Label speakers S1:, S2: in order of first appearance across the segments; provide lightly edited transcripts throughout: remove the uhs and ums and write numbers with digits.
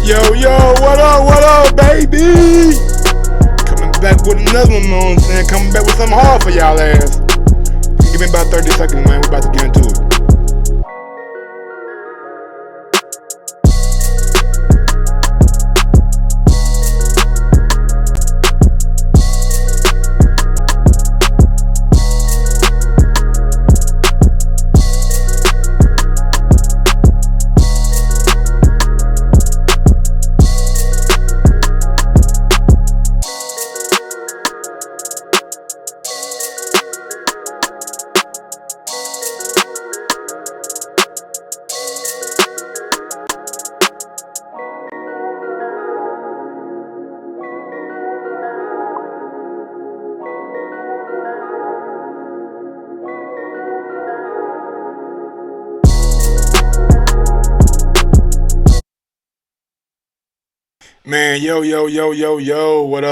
S1: Yo, what up, baby? Coming back with another one, man. Coming back with something hard for y'all ass. Give me about 30 seconds, man. We're about to get into it. Man, yo, what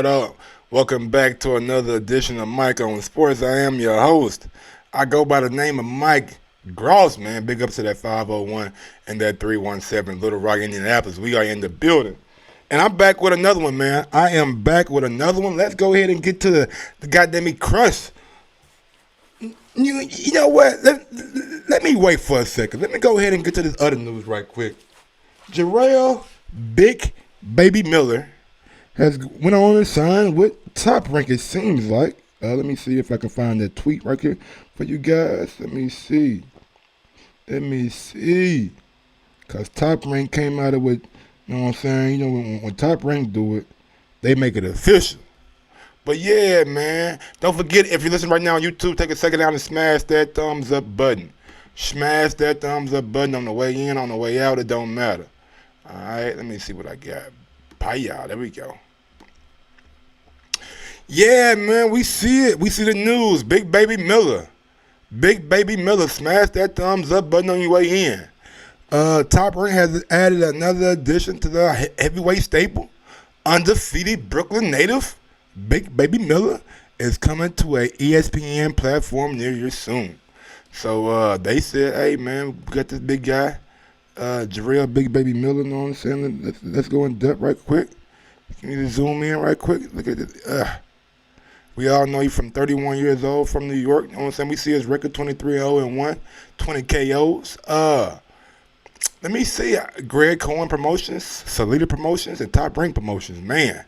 S1: up? Welcome back to another edition of Mike on Sports. I am your host. I go by the name of Mike Gross, man. Big ups to that 501 and that 317 Little Rock, Indianapolis. We are in the building. And I'm back with another one, man. I am back with another one. Let's go ahead and get to the goddamn crush. You know what? Let me wait for a second. Let me go ahead and get to this other news right quick. Jarrell, Big Baby Miller has went on and signed with Top Rank, it seems like. Let me see if I can find that tweet right here for you guys. Let me see. Because Top Rank came out of it, you know what I'm saying? You know, when Top Rank do it, they make it official. But yeah, man, don't forget, if you're listening right now on YouTube, take a second out and smash that thumbs up button. Smash that thumbs up button on the way in, on the way out, it don't matter. Alright, let me see what I got. Paya, there we go. Yeah, man, we see it. We see the news. Big Baby Miller. Smash that thumbs up button on your way in. Top Rank has added another addition to the heavyweight staple. Undefeated Brooklyn native, Big Baby Miller, is coming to a ESPN platform near you soon. So they said, hey, man, we got this big guy. Jarrell, Big Baby Miller, you know what I'm saying? Let's go in depth right quick. Can you zoom in right quick? Look at this. We all know he's from 31 years old, from New York. You know what I'm saying? We see his record 23-0-1, 20 KOs. Let me see. Greg Cohen Promotions, Salida Promotions, and Top Rank Promotions. Man,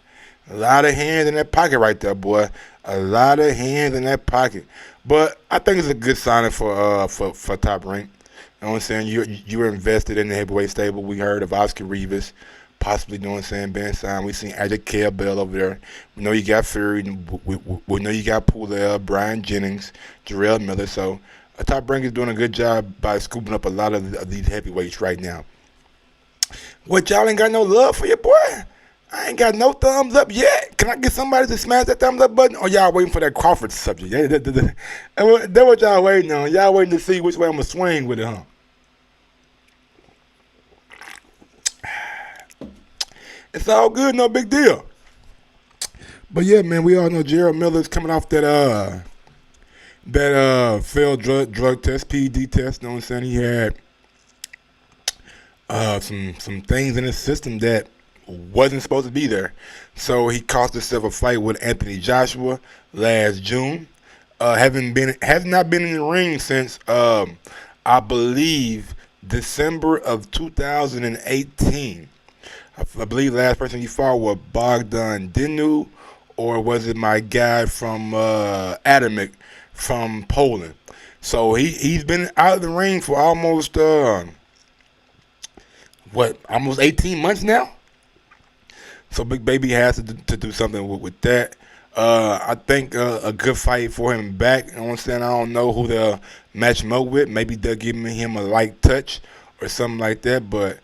S1: a lot of hands in that pocket right there, boy. A lot of hands in that pocket. But I think it's a good signing for Top Rank. You know what I'm saying? You were invested in the heavyweight stable. We heard of Oscar Rivas possibly, you know what I'm saying, being signed. We seen Ajay Bell over there. We know you got Fury. We know you got Poulel, Brian Jennings, Jarrell Miller. So Top Rank is doing a good job by scooping up a lot of these heavyweights right now. What, y'all ain't got no love for your boy? I ain't got no thumbs up yet. Can I get somebody to smash that thumbs up button? Or y'all waiting for that Crawford subject? That's what y'all waiting on. Y'all waiting to see which way I'm going to swing with it, huh? It's all good, no big deal. But yeah, man, we all know Jarrell Miller's coming off that failed drug test, PED test. You know what I'm saying? He had some things in his system that wasn't supposed to be there. So he cost himself a fight with Anthony Joshua last June. Has not been in the ring since I believe December of 2018. I believe the last person he fought was Bogdan Dinu, or was it my guy from Adamek from Poland? So he's been out of the ring for almost almost 18 months now. So Big Baby has to do something with that. I think a good fight for him back. You know what I'm saying? I don't know who they'll match him up with. Maybe they'll give him a light touch or something like that, but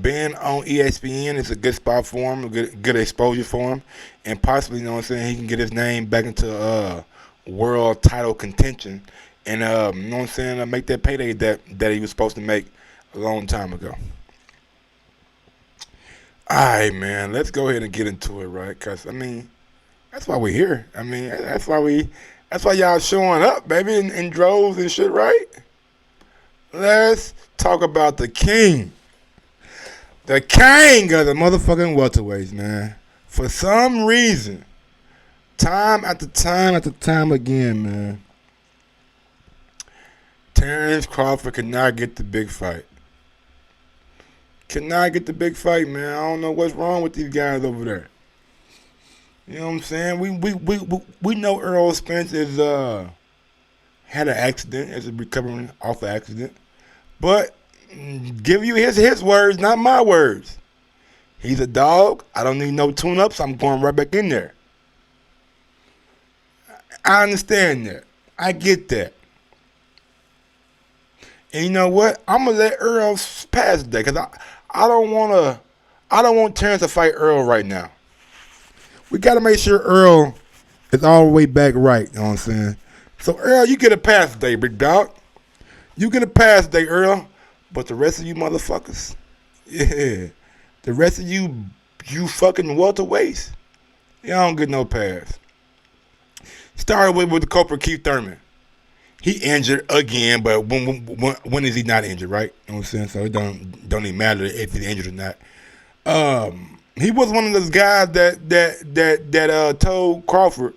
S1: being on ESPN is a good spot for him, good exposure for him, and possibly, you know what I'm saying, he can get his name back into world title contention, and you know what I'm saying, make that payday that he was supposed to make a long time ago. All right, man, let's go ahead and get into it, right? Because I mean, that's why we're here. I mean, that's why y'all showing up, baby, in droves and shit, right? Let's talk about the king. The king of the motherfucking welterweights, man. For some reason, time after time after time again, man, Terence Crawford cannot get the big fight. Cannot get the big fight, man. I don't know what's wrong with these guys over there. You know what I'm saying? We know Earl Spence is had an accident, is recovering off an accident, but give you his words, not my words. He's a dog. I don't need no tune-ups. I'm going right back in there. I understand that. I get that. And you know what? I'm gonna let Earl pass today because I don't want Terrence to fight Earl right now. We gotta make sure Earl is all the way back right. You know what I'm saying? So Earl, you get a pass today, big dog. You get a pass today, Earl. But the rest of you motherfuckers, yeah, the rest of you fucking welterweights, y'all don't get no pass. Started with the culprit Keith Thurman. He injured again, but when is he not injured, right? You know what I'm saying? So it don't even matter if he's injured or not. He was one of those guys that told Crawford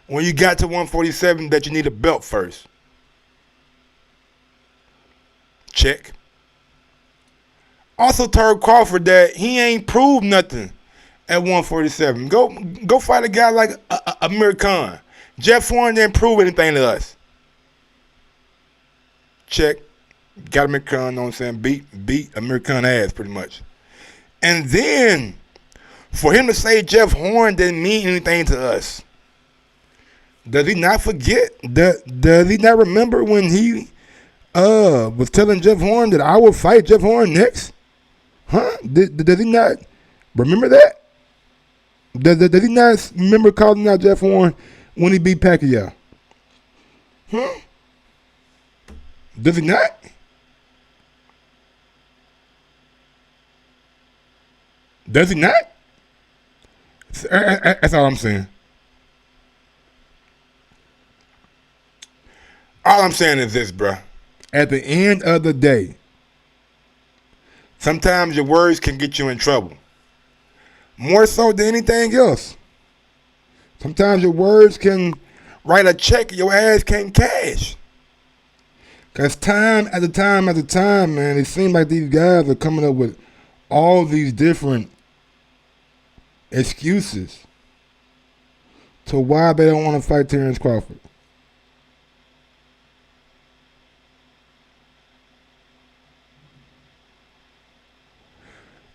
S1: when you got to 147 that you need a belt first. Check. Also told Crawford that he ain't proved nothing at 147. Go fight a guy like Amir Khan. Jeff Horn didn't prove anything to us. Check. Got Amir Khan, know what I'm saying? Beat Amir Khan ass pretty much. And then for him to say Jeff Horn didn't mean anything to us. Does he not forget? Does he not remember when he was telling Jeff Horn that I will fight Jeff Horn next? Huh? Does he not remember that? Does he not remember calling out Jeff Horn when he beat Pacquiao? Huh? Does he not? Does he not? That's all I'm saying. All I'm saying is this, bruh. At the end of the day, sometimes your words can get you in trouble. More so than anything else. Sometimes your words can write a check your ass can't cash. Because time after time after time, man, it seems like these guys are coming up with all these different excuses to why they don't want to fight Terence Crawford.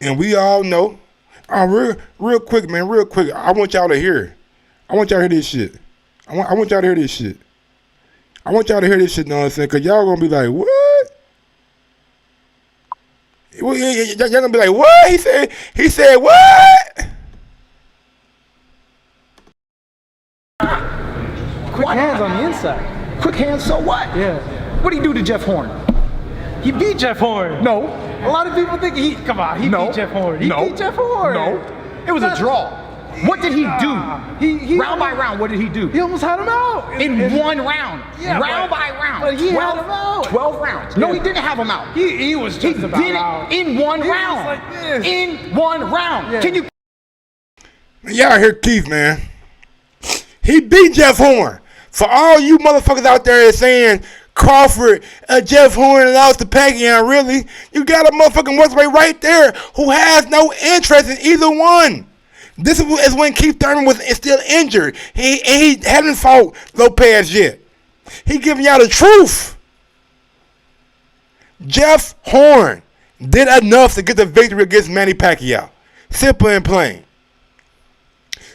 S1: And we all know, real quick, man, real quick, I want y'all to hear. I want y'all to hear this shit. I want y'all to hear this shit. I want y'all to hear this shit, you know what I'm saying? Because y'all going to be like, what? Y'all going to be like, what? He said what?
S2: Quick hands on the inside.
S3: Quick hands, so what?
S2: Yeah.
S3: What did he do to Jeff Horn?
S2: He beat Jeff Horn.
S3: No.
S2: A lot of people think he beat Jeff Horn. He beat Jeff Horn.
S3: No. It was a draw. What did he do?
S2: He
S3: round by round, what did he do?
S2: He almost had him out.
S3: In one round.
S2: Yeah,
S3: round by round.
S2: But he had him out.
S3: 12 rounds. No, he didn't have him out.
S2: He was just
S3: he
S2: about
S3: did
S2: out.
S3: it in one
S2: He
S3: round.
S2: was like this.
S3: In one round.
S2: Yeah.
S3: Can you?
S1: Y'all hear Keith, man. He beat Jeff Horn. For all you motherfuckers out there that's saying Crawford, Jeff Horn lost to Pacquiao, really, you got a motherfucking welterweight right there who has no interest in either one. This is when Keith Thurman was still injured. He hadn't fought Lopez yet. He giving y'all the truth. Jeff Horn did enough to get the victory against Manny Pacquiao. Simple and plain.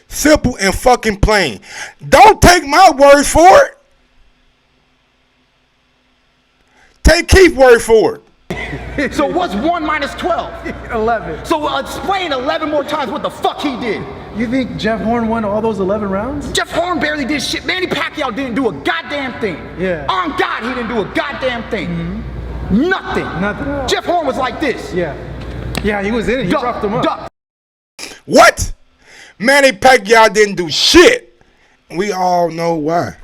S1: Simple and fucking plain. Don't take my word for it. Take Keith's word for it.
S3: So what's 1 minus 12?
S2: 11.
S3: So explain 11 more times what the fuck he did.
S2: You think Jeff Horn won all those 11 rounds?
S3: Jeff Horn barely did shit. Manny Pacquiao didn't do a goddamn thing.
S2: Yeah.
S3: On God, he didn't do a goddamn thing. Mm-hmm. Nothing.
S2: Nothing at all.
S3: Jeff Horn was like this.
S2: Yeah. Yeah, he was in it. He dropped him up.
S3: Duck.
S1: What? Manny Pacquiao didn't do shit. We all know why.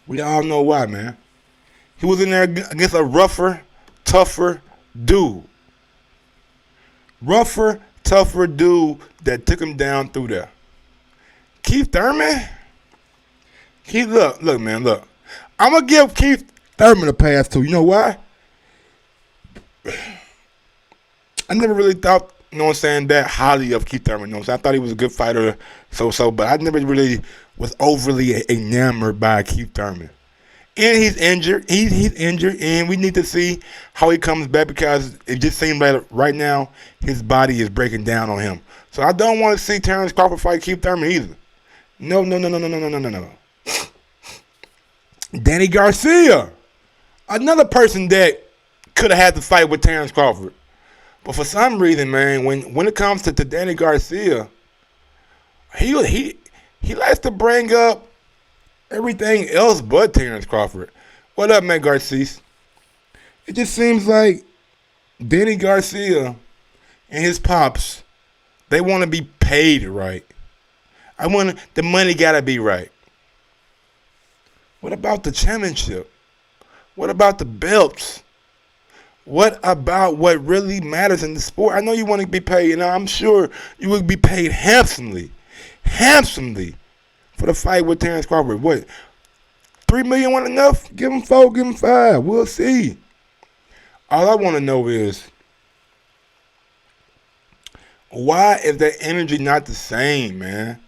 S1: We all know why, man. He was in there against a rougher, tougher dude. rougher, tougher dude that took him down through there. Keith Thurman? Look, man, look. I'm going to give Keith Thurman a pass, too. You know why? I never really thought, you know what I'm saying, that highly of Keith Thurman. You know what I'm saying? I thought he was a good fighter, but I never really was overly enamored by Keith Thurman. And he's injured. He's injured, and we need to see how he comes back because it just seems like right now his body is breaking down on him. So I don't want to see Terence Crawford fight Keith Thurman either. No. Danny Garcia, another person that could have had to fight with Terence Crawford. But for some reason, man, when it comes to Danny Garcia, he likes to bring up everything else but Terence Crawford. What up, man, Garcia? It just seems like Danny Garcia and his pops, they want to be paid right. The money gotta be right. What about the championship? What about the belts? What about what really matters in the sport? I know you want to be paid, and I'm sure you would be paid handsomely for the fight with Terence Crawford. What, $3 million wasn't enough? Give him 4, give him 5. We'll see. All I want to know is, why is that energy not the same, man?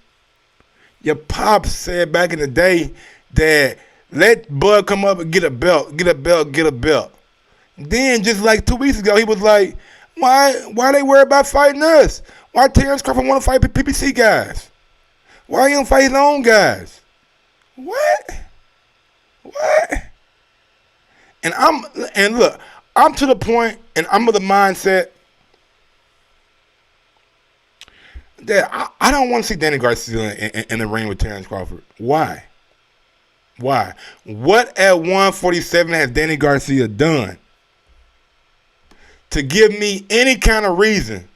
S1: Your pops said back in the day that let Bud come up and get a belt. Then just like 2 weeks ago, he was like, why they worry about fighting us? Why Terence Crawford want to fight PPC guys? Why he don't fight his own guys? What? And look, I'm to the point, and I'm of the mindset that I don't want to see Danny Garcia in the ring with Terence Crawford. Why? What at 147 has Danny Garcia done to give me any kind of reason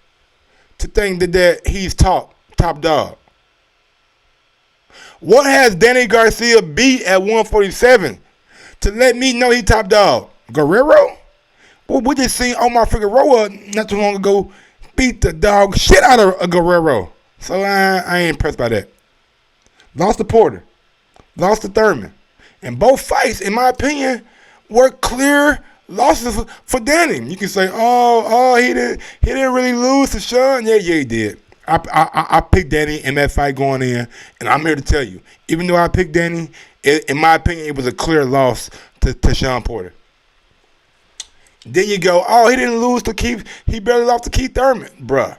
S1: to think that he's top dog? What has Danny Garcia beat at 147 to let me know he top dog? Guerrero? Well, we just seen Omar Figueroa not too long ago beat the dog shit out of Guerrero. So I ain't impressed by that. Lost to Porter. Lost to Thurman. And both fights, in my opinion, were clear losses for Danny. You can say, he didn't really lose to Sean. Yeah, he did. I picked Danny in that fight going in, and I'm here to tell you, even though I picked Danny, in my opinion, it was a clear loss to Sean Porter. Then you go, he didn't lose to Keith. He barely lost to Keith Thurman. Bruh,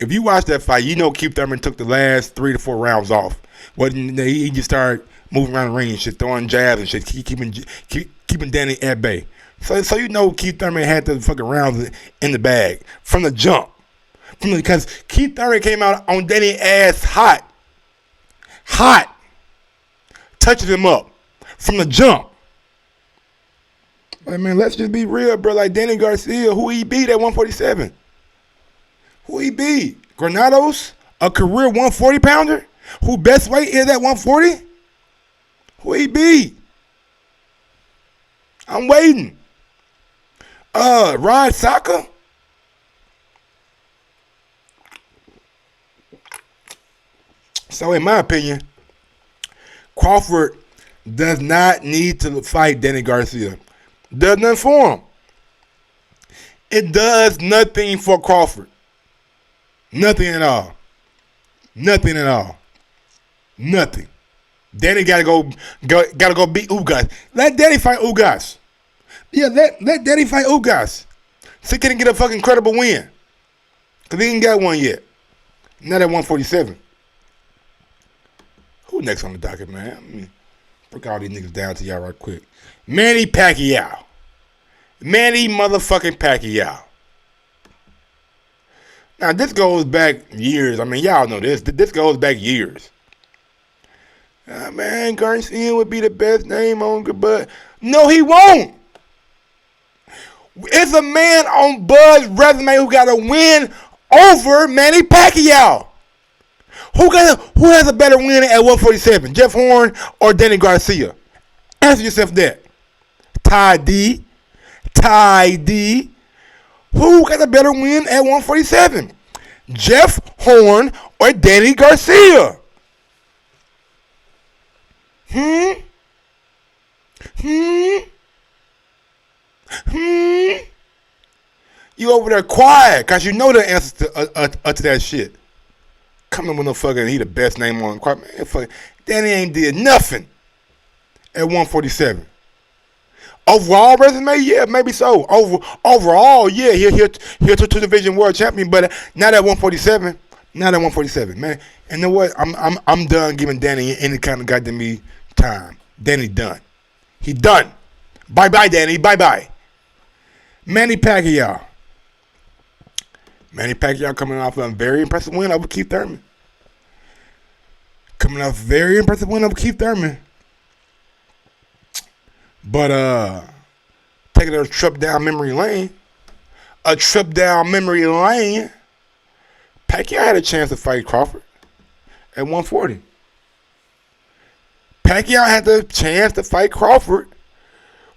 S1: if you watch that fight, you know Keith Thurman took the last 3 to 4 rounds off. He just started moving around the ring and shit, throwing jabs and shit, keeping Danny at bay. So you know Keith Thurman had the fucking rounds in the bag from the jump. Because Keith Thurman came out on Danny's ass hot, touching him up from the jump. I mean, let's just be real, bro. Like Danny Garcia, who he beat at 147? Who he beat? Granados, a career 140-pounder, who best weight is at 140? Who he beat? I'm waiting. Rod Saka? So in my opinion, Crawford does not need to fight Danny Garcia. Does nothing for him. It does nothing for Crawford. Nothing at all. Nothing. Danny gotta go beat Ugas. Let Danny fight Ugas. Yeah, let Danny fight Ugas. So he can get a fucking credible win. Cause he ain't got one yet. Not at 147. Who next on the docket, man? Let me break all these niggas down to y'all right quick. Manny Pacquiao. Manny motherfucking Pacquiao. Now, this goes back years. I mean, y'all know this. This goes back years. Man, Garcia would be the best name on good, but no, he won't. It's a man on Bud's resume who got a win over Manny Pacquiao. Who has a better win at 147? Jeff Horn or Danny Garcia? Answer yourself that. Ty D. Who got a better win at 147? Jeff Horn or Danny Garcia? You over there quiet, cause you know the answer to that shit. Coming with no fucking, he the best name on the man. Fucking Danny ain't did nothing at 147. Overall resume, yeah, maybe so. Overall, yeah, he'll to division world champion, but not at 147. Not at 147, man. And you know what? I'm done giving Danny any kind of goddamn me time. Danny done. He done. Bye bye, Danny. Bye bye. Manny Pacquiao. Manny Pacquiao coming off a very impressive win over Keith Thurman. Coming off a very impressive win over Keith Thurman. But taking a trip down memory lane. Pacquiao had a chance to fight Crawford at 140. Pacquiao had the chance to fight Crawford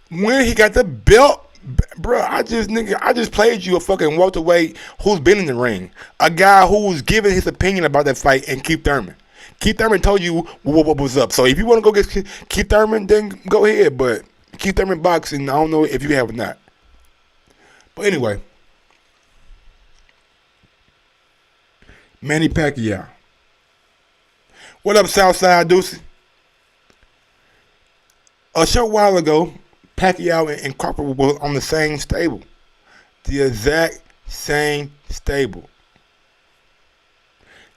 S1: when he got the belt. Bro, I just played you a fucking welterweight who's been in the ring. A guy who's giving his opinion about that fight, and Keith Thurman. Keith Thurman told you what was up. So if you want to go get Keith Thurman, then go ahead. But Keith Thurman boxing, I don't know if you have or not. But anyway, Manny Pacquiao. What up, Southside Deucey? A short while ago, Pacquiao and Crawford were on the same stable. The exact same stable.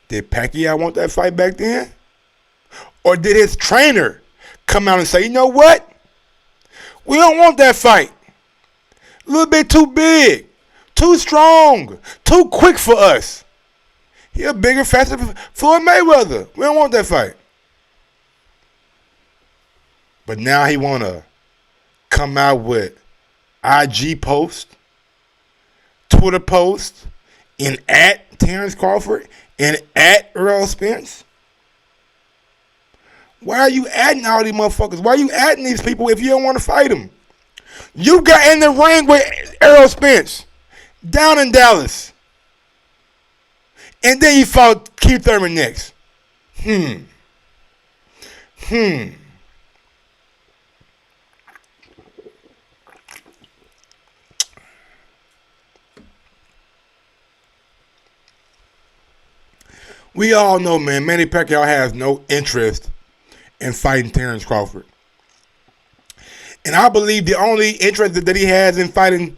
S1: Did Pacquiao want that fight back then? Or did his trainer come out and say, you know what? We don't want that fight. A little bit too big, too strong, too quick for us. He a bigger, faster Floyd Mayweather. We don't want that fight. But now he want to come out with IG post, Twitter post, and at Terence Crawford and at Errol Spence. Why are you adding all these motherfuckers? Why are you adding these people if you don't want to fight them? You got in the ring with Errol Spence down in Dallas. And then you fought Keith Thurman next. We all know, man, Manny Pacquiao has no interest in fighting Terence Crawford. And I believe the only interest that he has in fighting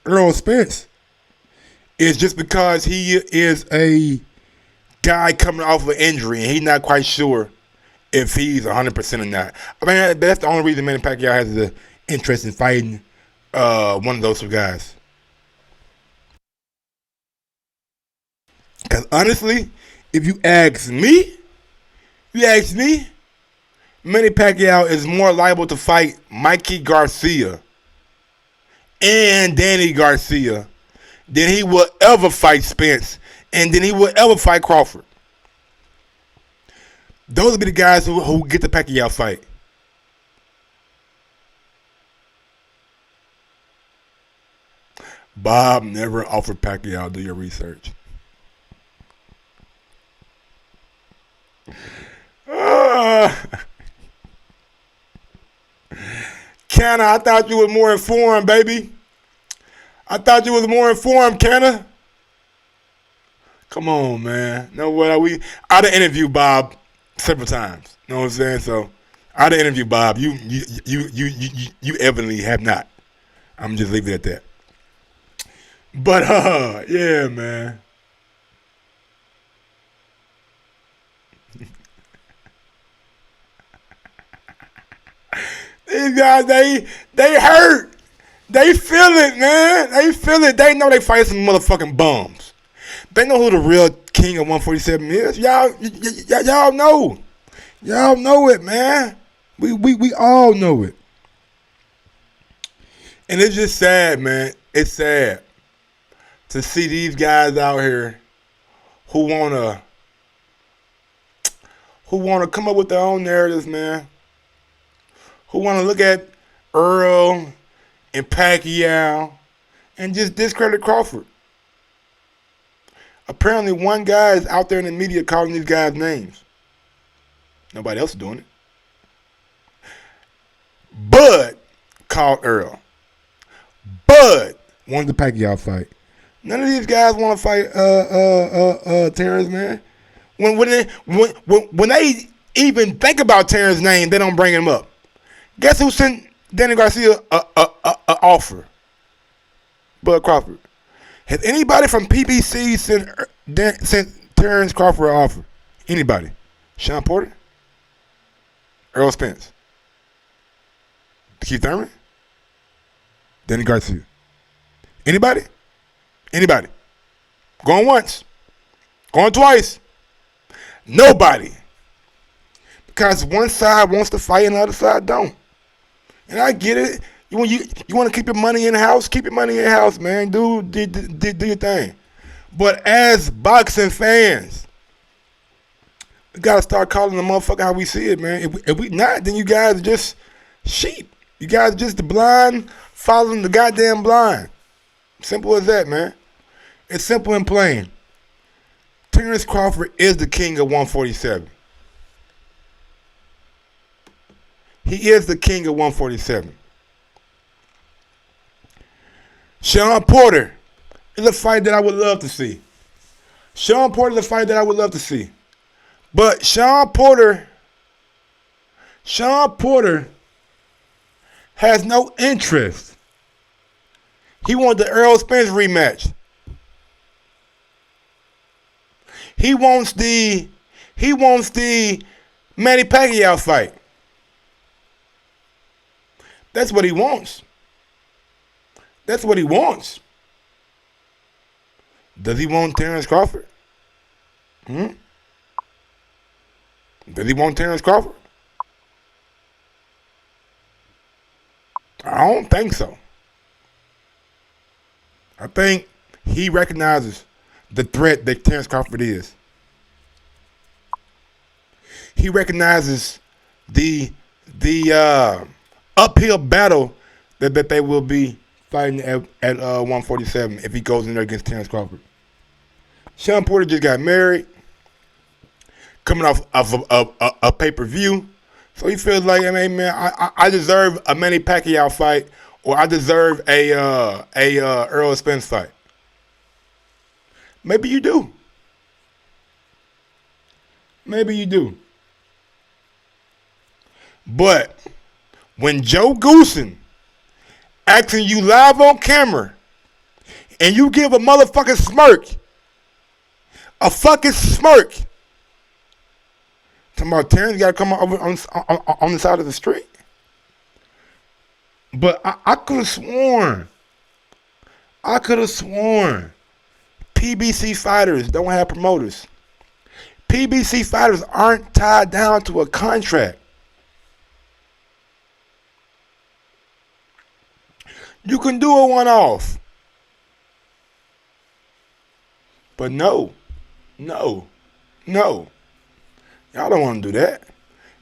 S1: Errol Spence is just because he is a guy coming off of an injury and he's not quite sure if he's 100% or not. I mean, that's the only reason Manny Pacquiao has the interest in fighting one of those two guys. Because honestly, if you ask me, Manny Pacquiao is more liable to fight Mikey Garcia and Danny Garcia than he will ever fight Spence and than he will ever fight Crawford. Those will be the guys who get the Pacquiao fight. Bob never offered Pacquiao. Do your research. Canna, I thought you was more informed, baby. I thought you was more informed, Canna. Come on, man. No what I done interviewed Bob several times. You know what I'm saying? So I done interviewed Bob. You evidently have not. I'm just leaving it at that. But yeah, man. These guys, they hurt. They feel it, man. They feel it. They know they fight some motherfucking bums. They know who the real king of 147 is. Y'all know. Y'all know it, man. We all know it. And it's just sad, man. It's sad to see these guys out here who wanna come up with their own narratives, man. who want to look at Earl and Pacquiao and just discredit Crawford. Apparently, one guy is out there in the media calling these guys names. Nobody else is doing it. Bud called Earl. Bud wanted the Pacquiao fight. None of these guys want to fight Terrence, man. When they even think about Terrence's name, they don't bring him up. Guess who sent Danny Garcia a offer? Bud Crawford. Has anybody from PBC sent Terence Crawford an offer? Anybody? Sean Porter? Earl Spence? Keith Thurman? Danny Garcia? Anybody? Anybody? Going once. Going twice. Nobody. Because one side wants to fight and the other side don't. And I get it. You want to keep your money in the house? Keep your money in the house, man. Do your thing. But as boxing fans, we got to start calling the motherfucker how we see it, man. If we not, then you guys are just sheep. You guys are just the blind following the goddamn blind. Simple as that, man. It's simple and plain. Terence Crawford is the king of 147. He is the king of 147. Sean Porter is a fight that I would love to see. Sean Porter is a fight that I would love to see. But Sean Porter has no interest. He wants the Earl Spence rematch. He wants the Manny Pacquiao fight. That's what he wants. That's what he wants. Does he want Terence Crawford? Does he want Terence Crawford? I don't think so. I think he recognizes the threat that Terence Crawford is. He recognizes the uphill battle that they will be fighting at 147 if he goes in there against Terence Crawford. Sean Porter just got married, coming off a pay-per-view, so he feels like, I mean, man, I deserve a Manny Pacquiao fight, or I deserve a Earl Spence fight. Maybe you do. Maybe you do. But when Joe Goosen asking you live on camera and you give a motherfucking smirk, a fucking smirk, talking about Terrence got to come over on the side of the street. But I could have sworn PBC fighters don't have promoters. PBC fighters aren't tied down to a contract. You can do a one-off. But no. Y'all don't want to do that.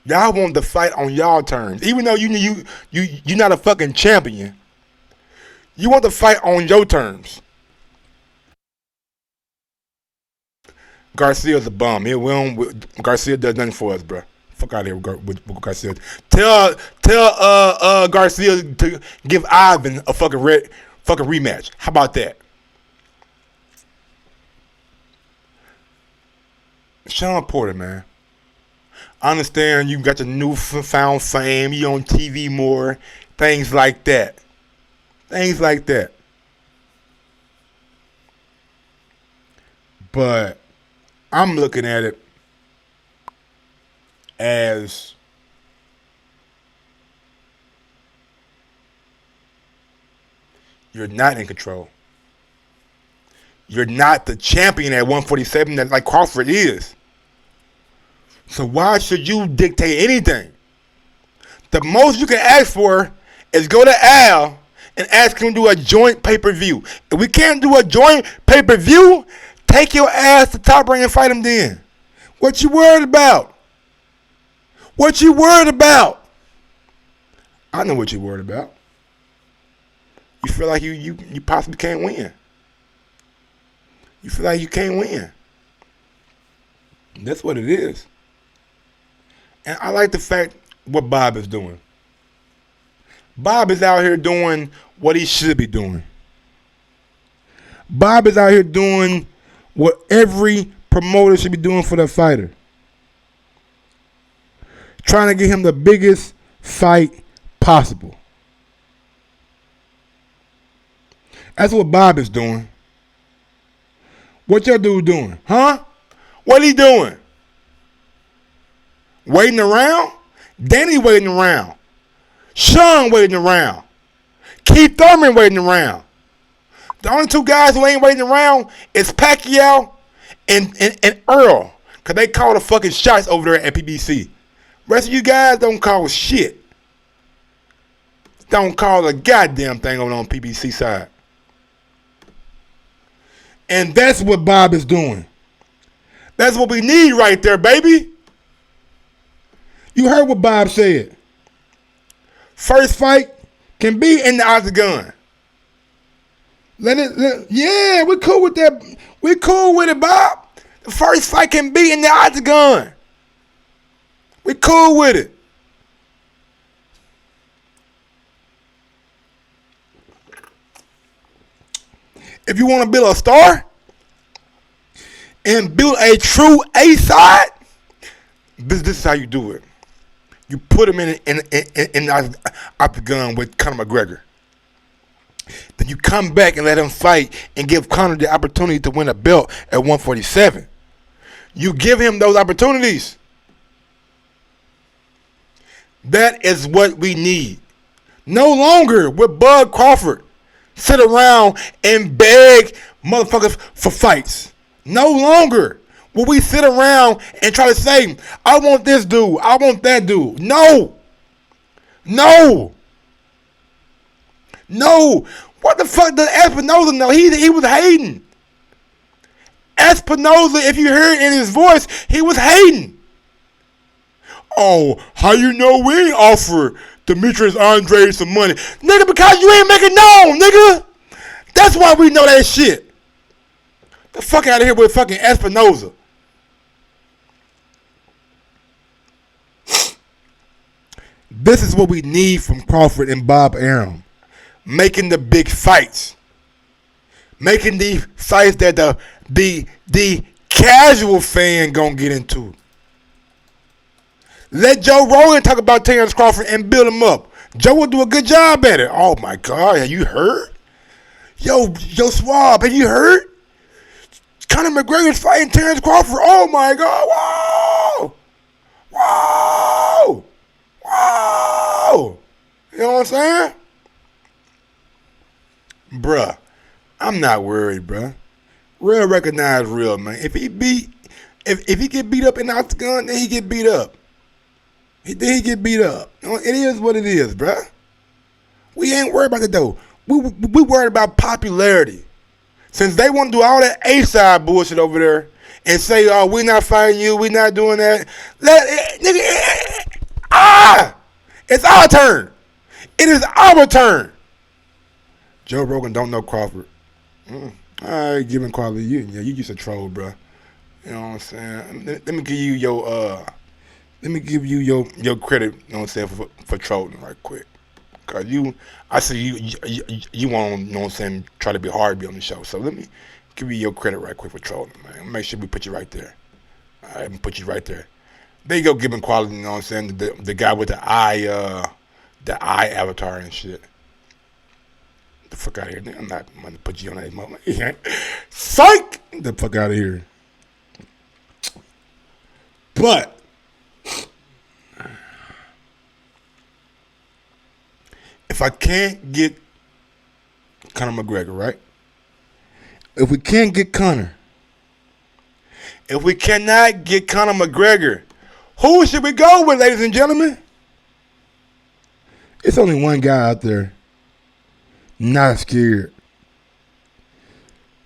S1: Y'all want to fight on y'all terms. Even though you're not a fucking champion, you want to fight on your terms. Garcia's a bum. Garcia does nothing for us, bro. Fuck out of here with Garcia. Tell Garcia to give Ivan a fucking rematch. How about that? Sean Porter, man. I understand you got your newfound fame. You on TV more. Things like that. But I'm looking at it as you're not in control. You're not the champion at 147 that like Crawford is. So why should you dictate anything? The most you can ask for is go to Al and ask him to do a joint pay-per-view. If we can't do a joint pay-per-view, take your ass to Top Rank and fight him then. What you worried about? I know what you're worried about. You feel like you possibly can't win. You feel like you can't win. That's what it is. And I like the fact what Bob is doing. Bob is out here doing what he should be doing. Bob is out here doing what every promoter should be doing for their fighter. Trying to get him the biggest fight possible. That's what Bob is doing. What your dude doing? Huh? What he doing? Waiting around? Danny waiting around. Sean waiting around. Keith Thurman waiting around. The only two guys who ain't waiting around is Pacquiao and Earl. Because they call the fucking shots over there at PBC. Rest of you guys don't call shit. Don't call a goddamn thing over on PBC side. And that's what Bob is doing. That's what we need right there, baby. You heard what Bob said. First fight can be in the octagon. Yeah, we cool with that. We cool with it, Bob. The first fight can be in the octagon. We cool with it. If you want to build a star and build a true A side, this is how you do it. You put him in the octagon with Conor McGregor. Then you come back and let him fight and give Conor the opportunity to win a belt at 147. You give him those opportunities. That is what we need. No longer with Bud Crawford sit around and beg motherfuckers for fights. No longer will we sit around and try to say, I want this dude, I want that dude. No. No. No. What the fuck does Espinoza know? He was hating. Espinoza, if you hear it in his voice, he was hating. Oh, how you know we ain't offer Demetrius Andre some money? Nigga, because you ain't making known, nigga. That's why we know that shit. The fuck out of here with fucking Espinoza. This is what we need from Crawford and Bob Arum. Making the big fights. Making the fights that the casual fan gonna get into. Let Joe Rogan talk about Terence Crawford and build him up. Joe will do a good job at it. Oh my God, have you heard? Yo, Swab, have you heard? Conor McGregor's fighting Terence Crawford. Oh my God, wow. Wow. You know what I'm saying? Bruh, I'm not worried, bruh. Real recognize real, man. If he get beat up in the octagon, then he get beat up. Then he get beat up. You know, it is what it is, bruh. We ain't worried about that though. We worried about popularity. Since they want to do all that A-side bullshit over there and say, oh, we not fighting you, we not doing that. It's our turn. It is our turn. Joe Rogan don't know Crawford. All right, giving quality. You just a troll, bro. You know what I'm saying? Let me give you your credit. You know what I'm saying, for trolling right quick. Cause I see you want, you know what I'm saying, try to be hard to be on the show. So let me give you your credit right quick for trolling, man. Make sure we put you right there. All right, put you right there. There you go, giving quality. You know what I'm saying? The guy with the eye avatar and shit. Get the fuck out of here. I'm not going to put you on that moment. Psych! Get the fuck out of here. But if I can't get Conor McGregor, right? If we can't get Conor, if we cannot get Conor McGregor, who should we go with, ladies and gentlemen? It's only one guy out there not scared,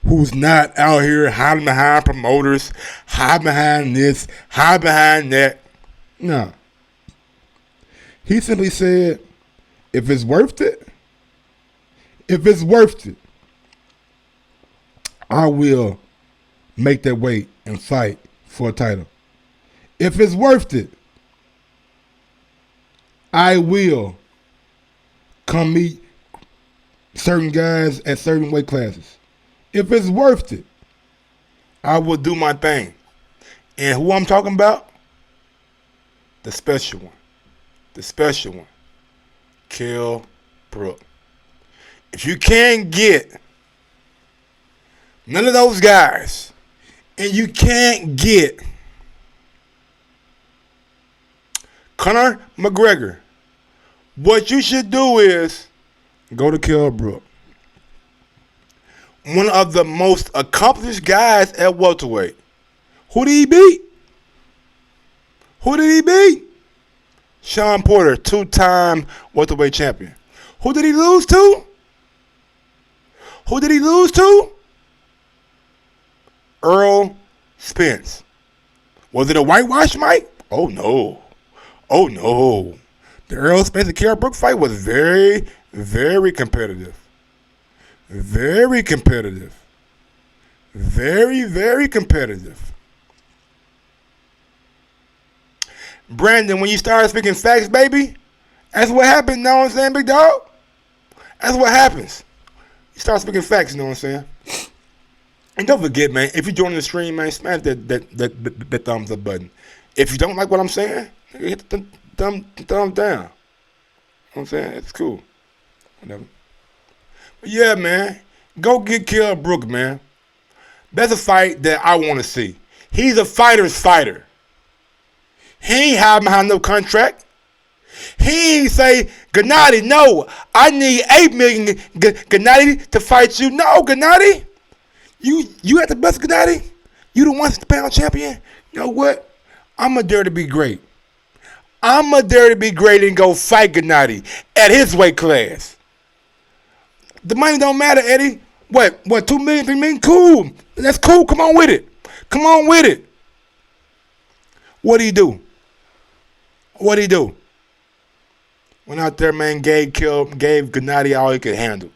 S1: who's not out here hiding behind promoters, hiding behind this, hiding behind that. No. He simply said, if it's worth it, I will make that weight and fight for a title. If it's worth it, I will come meet certain guys at certain weight classes. If it's worth it, I will do my thing. And who I'm talking about? The special one. The special one. Kell Brook. If you can't get none of those guys, and you can't get Conor McGregor, what you should do is go to Kell Brook. One of the most accomplished guys at welterweight. Who did he beat? Sean Porter, 2-time welterweight champion. Who did he lose to? Earl Spence. Was it a whitewash fight? Oh no. The Earl Spence and Kell Brook fight was very, very competitive. Very competitive. Very, very competitive. Brandon, when you start speaking facts, baby, that's what happens, you know what I'm saying, big dog? That's what happens. You start speaking facts, you know what I'm saying? And don't forget, man, if you're joining the stream, man, smash that thumbs up button. If you don't like what I'm saying, hit the thumbs down. You know what I'm saying? It's cool. Whatever. But yeah, man, go get Kell Brook, man. That's a fight that I want to see. He's a fighter's fighter. He ain't hiding behind no contract. He ain't say, Gennady, no, I need $8 million, Gennady, to fight you. No, Gennady. You at the best, Gennady? You the 160-pound champion? You know what? I'm a dare to be great. I'm a dare to be great and go fight Gennady at his weight class. The money don't matter, Eddie. What, $2 million, $3 million? Cool. That's cool. Come on with it. What'd he do? Went out there, man, gave Gennady all he could handle.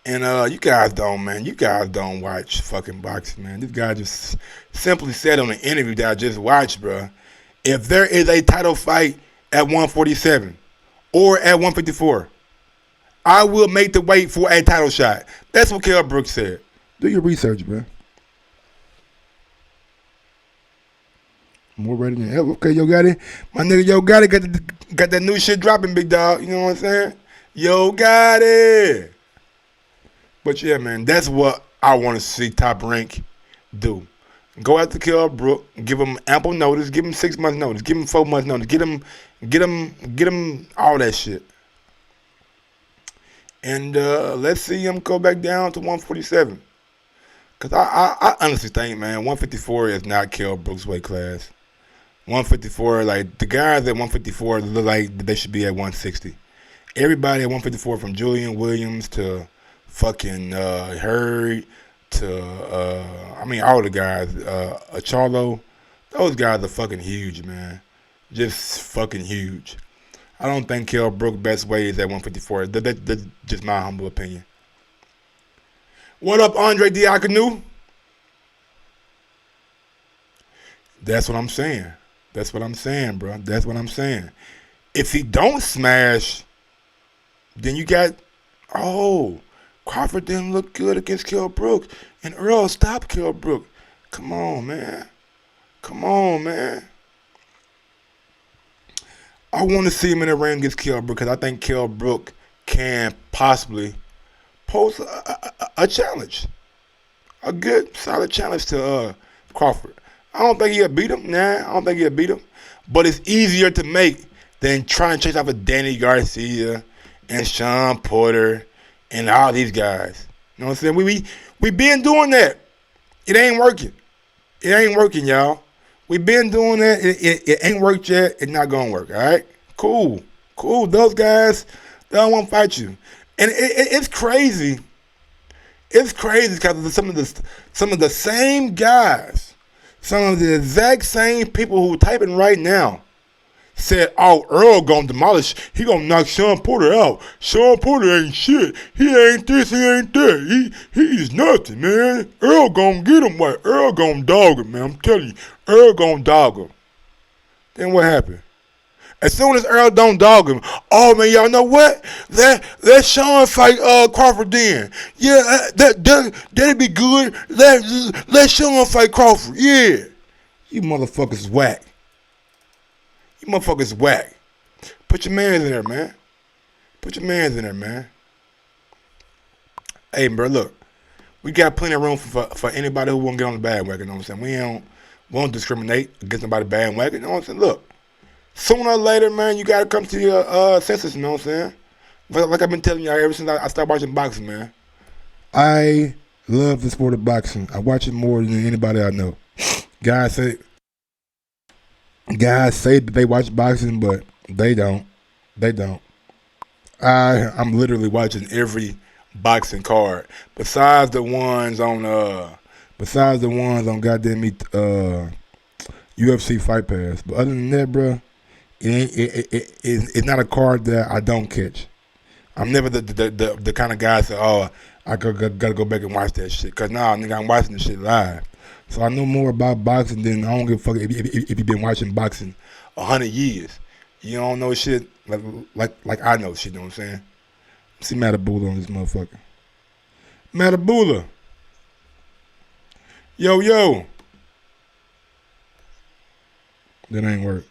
S1: And you guys don't watch fucking boxing, man. This guy just simply said on an interview that I just watched, bro, if there is a title fight at 147 or at 154, I will make the weight for a title shot. That's what Kell Brook said. Do your research, bro. More ready than ever. Okay, Yo Gotti. My nigga Yo Gotti got that new shit dropping, big dog. You know what I'm saying? Yo Gotti. But yeah, man, that's what I want to see Top Rank do. Go after Kell Brook, give him ample notice, give him 6 months notice, give him 4 months notice, get him all that shit. And let's see him go back down to 147. Because I honestly think, man, 154 is not Kell Brook's weight class. 154, like, the guys at 154 look like they should be at 160. Everybody at 154, from Julian Williams to fucking Hurd to, all the guys, Charlo, those guys are fucking huge, man. Just fucking huge. I don't think Kell Brook's best weight is at 154. That's just my humble opinion. What up, Andre Diakonu? That's what I'm saying. Bro. That's what I'm saying. If he don't smash, then you got, Crawford didn't look good against Kell Brook. And Earl stopped Kell Brook. Come on, man. I want to see him in the ring against Kell Brook because I think Kell Brook can possibly pose a challenge. A good, solid challenge to Crawford. I don't think he'll beat him. But it's easier to make than trying to chase off a Danny Garcia and Sean Porter and all these guys. You know what I'm saying? We been doing that. It ain't working, y'all. We been doing that. It ain't worked yet. It's not gonna work. All right? Cool. Those guys, they don't want to fight you. And it's crazy. It's crazy because some of the same guys, some of the exact same people who are typing right now, said, "Oh, Earl gonna demolish. He gonna knock Sean Porter out. Sean Porter ain't shit. He ain't this. He ain't that. He's nothing, man. Earl gonna get him. What? Earl gonna dog him, man. I'm telling you, Earl gonna dog him." Then what happened? As soon as Earl don't dog him, oh man, y'all know what? Let Sean fight Crawford then. Yeah, that'd be good. Let Sean fight Crawford. Yeah, you motherfuckers whack. You motherfuckers whack. Put your mans in there, man. Put your mans in there, man. Hey, bro, look, we got plenty of room for anybody who won't get on the bandwagon. You know what I'm saying? We don't discriminate against nobody bandwagon. You know what I'm saying? Look. Sooner or later, man, you gotta come to your senses, you know what I'm saying? But like I've been telling y'all ever since I started watching boxing, man. I love the sport of boxing. I watch it more than anybody I know. Guys say that they watch boxing, but they don't. They don't. I'm literally watching every boxing card besides the ones on goddamn UFC Fight Pass. But other than that, bro. It's not a card that I don't catch. I'm never the kind of guy that say, oh, I gotta go back and watch that shit. Cause nah, nigga, I'm watching the shit live. So I know more about boxing than I don't give a fuck if you've been watching boxing 100 years. You don't know shit like I know shit. You know what I'm saying? See Matabula on this motherfucker. Matabula. Yo. That ain't work.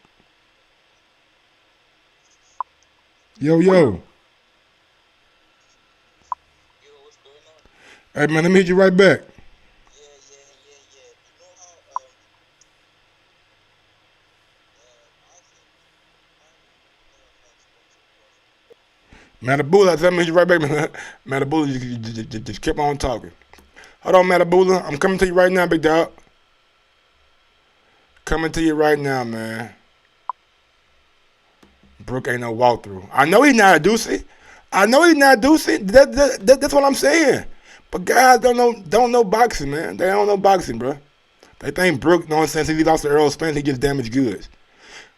S1: Yo. Hey man, let me hit you right back. Matabula, let me hit you right back, man. Matabula, just keep on talking. Hold on, Matabula. I'm coming to you right now, big dog. Coming to you right now, man. Brooke ain't no walkthrough. I know he's not a doozy. That's what I'm saying. But guys don't know boxing, man. They don't know boxing, bro. They think Brooke, no sense if he lost to Earl Spence, he gets damaged goods.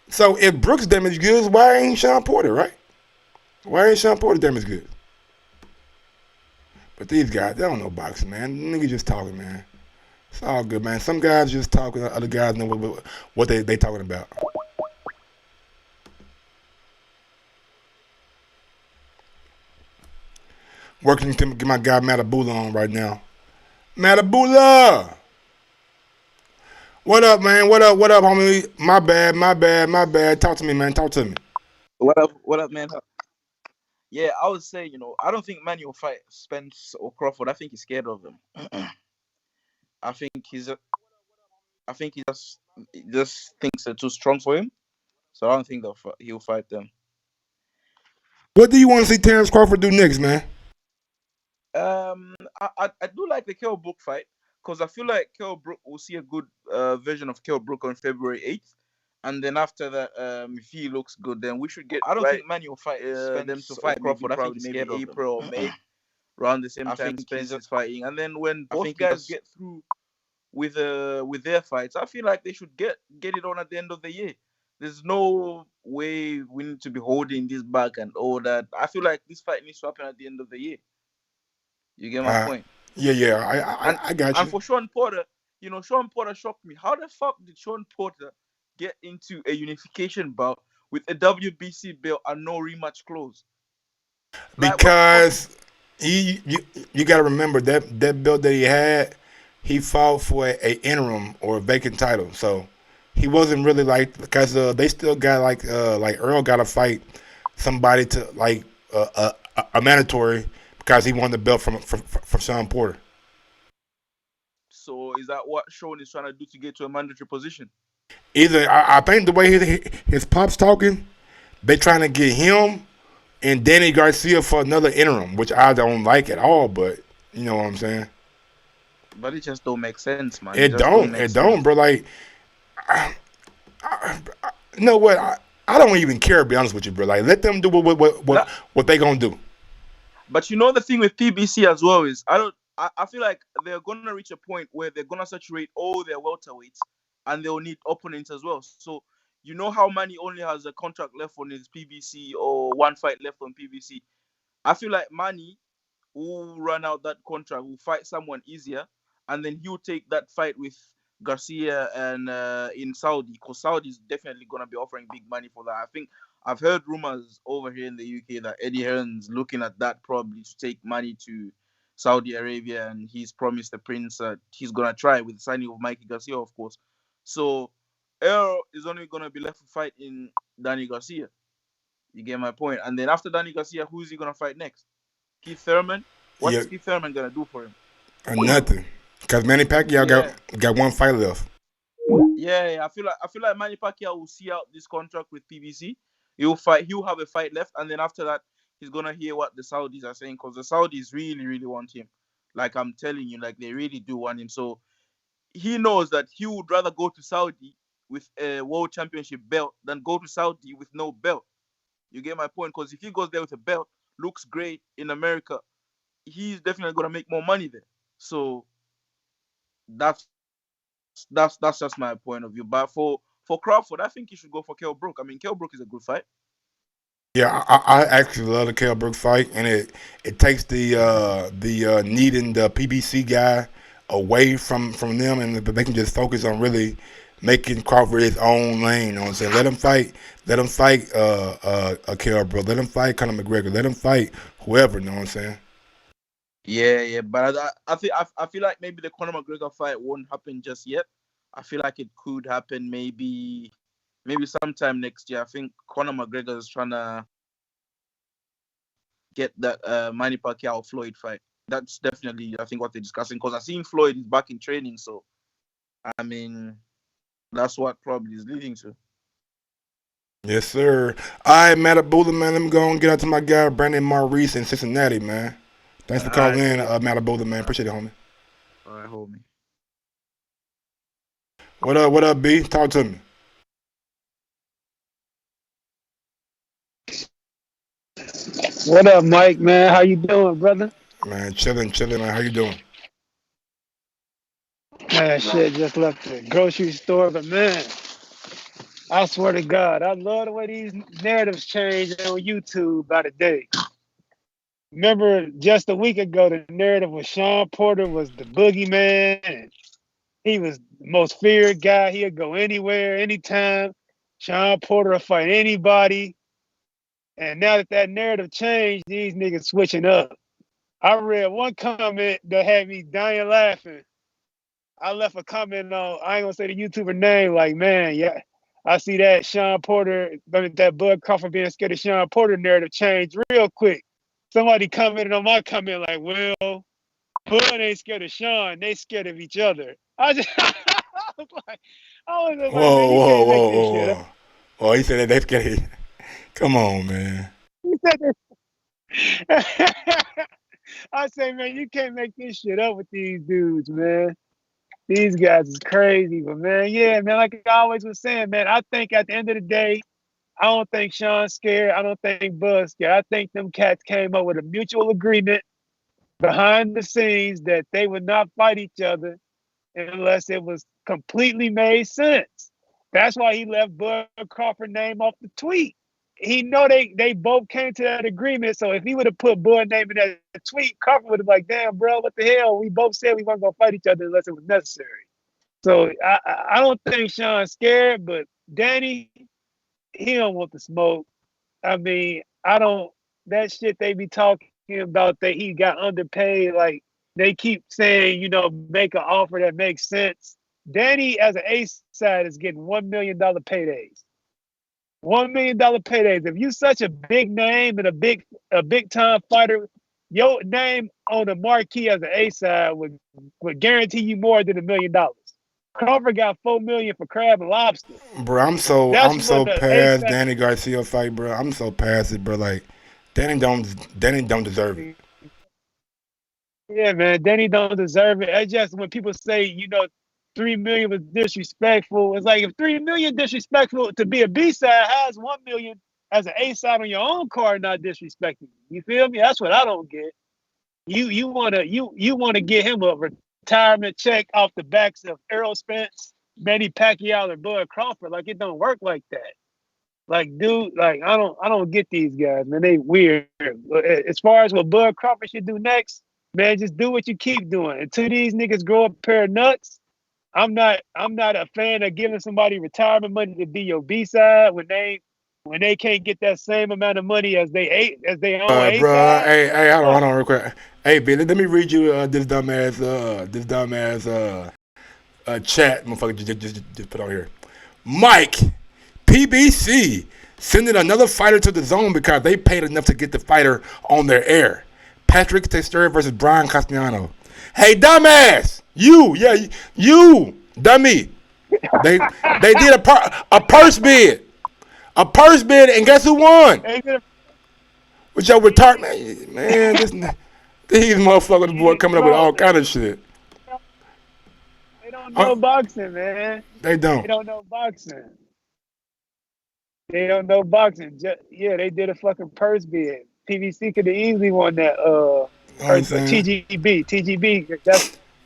S1: So if Brooks damaged goods, why ain't Sean Porter, right? Why ain't Sean Porter damaged goods? But these guys, they don't know boxing, man. Niggas just talking, man. It's all good, man. Some guys just talking, other guys know what they talking about. Working to get my guy Matabula on right now. Matabula! What up, man? What up, homie? My bad. Talk to me, man. Talk to me.
S4: What up, man? Yeah, I would say, I don't think Manny will fight Spence or Crawford. I think he's scared of them. I think he just thinks they're too strong for him. So I don't think he'll fight them.
S1: What do you want to see Terence Crawford do next, man?
S4: I do like the Kell Brook fight because I feel like Kell Brook will see a good version of Kell Brook on February 8th. And then after that, if he looks good, then we should get. I don't think Manny will fight them to fight Crawford. I think maybe April or May, around the same time Spence is fighting. And then when both guys get through with their fights, I feel like they should get it on at the end of the year. There's no way we need to be holding this back and all that. I feel like this fight needs to happen at the end of the year. You get my point?
S1: Yeah. I got you.
S4: And for Sean Porter, Sean Porter shocked me. How the fuck did Sean Porter get into a unification bout with a WBC belt and no rematch clause?
S1: Because you got to remember that belt that he had, he fought for a interim or a vacant title. So he wasn't really because they still got like Earl got to fight somebody to a mandatory because he won the belt from Sean Porter.
S4: So is that what Sean is trying to do to get to a mandatory position?
S1: Either I think the way his pop's talking, they trying to get him and Danny Garcia for another interim, which I don't like at all. But you know what I'm saying.
S4: But it just don't make sense, man.
S1: It don't, bro. Like, you know what? I don't even care, to be honest with you, bro. Like, let them do what they gonna do.
S4: But the thing with PBC as well is I feel like they're gonna reach a point where they're gonna saturate all their welterweights and they'll need opponents as well. So you know how Manny only has a contract left on his PBC or one fight left on PBC. I feel like Manny will run out that contract, will fight someone easier, and then he'll take that fight with Garcia and in Saudi, because Saudi is definitely gonna be offering big money for that. I think I've heard rumors over here in the UK that Eddie Hearn's looking at that probably to take money to Saudi Arabia, and he's promised the prince that he's gonna try with the signing of Mikey Garcia, of course. So Errol is only gonna be left to fight in Danny Garcia. You get my point. And then after Danny Garcia, who's he gonna fight next? Keith Thurman.
S1: Yeah,
S4: What's Keith Thurman gonna do for him?
S1: nothing. Because Manny Pacquiao
S4: Yeah,
S1: got one fight left.
S4: yeah. I feel like Manny Pacquiao will see out this contract with PBC. He'll fight. He'll have a fight left, and then after that, he's gonna hear what the Saudis are saying, because the Saudis really, really want him. Like I'm telling you, like they really do want him. So he knows that he would rather go to Saudi with a world championship belt than go to Saudi with no belt. You get my point? Because if he goes there with a belt, looks great in America, he's definitely gonna make more money there. So that's just my point of view. But for Crawford, I think he should go for Kell Brook. I mean, Kell Brook is a good fight.
S1: Yeah, I actually love the Kell Brook fight, and it takes the needing the PBC guy away from them, and they can just focus on really making Crawford his own lane. You know what I'm saying? Let him fight a Kell Brook, let him fight Conor McGregor, let him fight whoever. You know what I'm saying?
S4: Yeah. But I feel like maybe the Conor McGregor fight won't happen just yet. I feel like it could happen maybe sometime next year. I think Conor McGregor is trying to get that Manny Pacquiao Floyd fight. That's definitely, I think, what they're discussing, because I seen Floyd is back in training. So I mean, that's what probably is leading to.
S1: Yes, sir. All right, Matt Abula, man. Let me go and get out to my guy Brandon Maurice in Cincinnati, man. Thanks for
S4: All
S1: calling
S4: right,
S1: in, Matt Abula, man. Appreciate it, homie.
S4: all right, homie.
S1: What up, B? Talk to me.
S2: What up, Mike, man? How you doing, brother?
S1: Man, chilling, man. How you doing?
S2: Man, shit, just left the grocery store, but man, I swear to God, I love the way these narratives change on YouTube by the day. Remember, just a week ago, the narrative was Sean Porter was the boogeyman, and he was the most feared guy. He'd go anywhere, anytime. Sean Porter will fight anybody. And now that narrative changed, these niggas switching up. I read one comment that had me dying laughing. I left a comment on, I ain't gonna say the YouTuber name, like, man, yeah, I see that Sean Porter, that Bud Crawford being scared of Sean Porter narrative change real quick. Somebody commented on my comment, like, well, Bud ain't scared of Sean, they scared of each other. I was like, man,
S1: Whoa,
S2: you
S1: whoa,
S2: can't make
S1: whoa,
S2: this
S1: whoa,
S2: shit up.
S1: whoa. Oh, he said that they scared. Come on, man.
S2: He said that. I say, man, you can't make this shit up with these dudes, man. These guys is crazy, but man, yeah, man, like I always was saying, man, I think at the end of the day, I don't think Sean's scared. I don't think Bud's scared. I think them cats came up with a mutual agreement behind the scenes that they would not fight each other unless it was completely made sense. That's why he left Bud Crawford name off the tweet. He know they both came to that agreement. So if he would have put Bud name in that tweet, Crawford would have been like, damn, bro, what the hell? We both said we weren't gonna fight each other unless it was necessary. So I don't think Sean's scared, but Danny, he don't want the smoke. I mean, I don't, that shit they be talking about that he got underpaid, like they keep saying, make an offer that makes sense. Danny, as an ace side, is getting $1 million paydays. $1 million paydays. If you such a big name and a big time fighter, your name on the marquee as an A side would guarantee you more than $1 million. Crawford got $4 million for crab and lobster.
S1: Bro,
S2: That's
S1: I'm
S2: what
S1: so
S2: the A
S1: past
S2: side.
S1: Danny Garcia fight, bro. I'm so past it, bro. Like Danny don't deserve it.
S2: Yeah, man, Danny don't deserve it. It's just when people say, 3 million was disrespectful. It's like if 3 million disrespectful to be a B side, how's 1 million as an A side on your own card not disrespecting you? You feel me? That's what I don't get. You wanna get him a retirement check off the backs of Errol Spence Manny Pacquiao or Bud Crawford. Like it don't work like that. Like, dude, like I don't get these guys, man. They weird. As far as what Bud Crawford should do next, man, just do what you keep doing. Until these niggas grow a pair of nuts, I'm not a fan of giving somebody retirement money to be your B side when they can't get that same amount of money as they own A
S1: Bro,
S2: side.
S1: hey, hold
S2: Fuck.
S1: on, real quick. Hey, Billy, let me read you this dumbass chat, motherfucker. Just put on here. Mike, PBC, sending another fighter to the zone because they paid enough to get the fighter on their air. Patrick Teixeira versus Brian Castellano. Hey, dumbass, you, dummy. They did a purse bid, and guess who won? With your retard, man, these motherfuckers, boy, coming up with all kind of shit.
S2: They don't know boxing, man.
S1: They don't.
S2: They don't know boxing. They don't know boxing. Yeah, they did a fucking purse bid. PVC could have easily won that. TGB.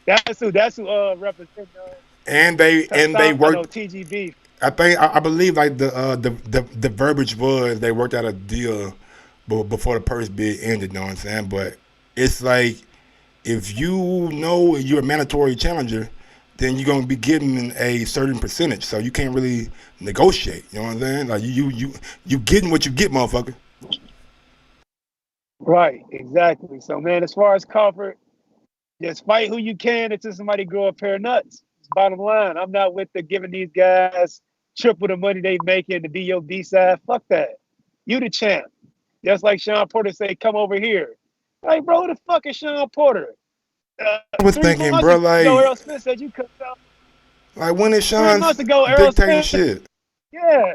S2: That's who represents.
S1: And they worked.
S2: TGB.
S1: I believe like the verbiage was they worked out a deal before the purse bid ended. You know what I'm saying? But it's like if you know you're a mandatory challenger, then you're gonna be getting a certain percentage. So you can't really negotiate. You know what I'm saying? Like you getting what you get, motherfucker.
S2: Right, exactly. So man, as far as Crawford, just fight who you can until somebody grow a pair of nuts. It's bottom line. I'm not with the giving these guys triple the money they making to be your B side. Fuck that. You the champ. Just like Sean Porter say, come over here. Like, bro, who the fuck is Sean Porter?
S1: I was thinking, bro, like,
S2: Errol Spence said you could sell.
S1: Like when is Sean's
S2: 3 months ago, Errol
S1: dictating
S2: Spence,
S1: shit?
S2: Yeah,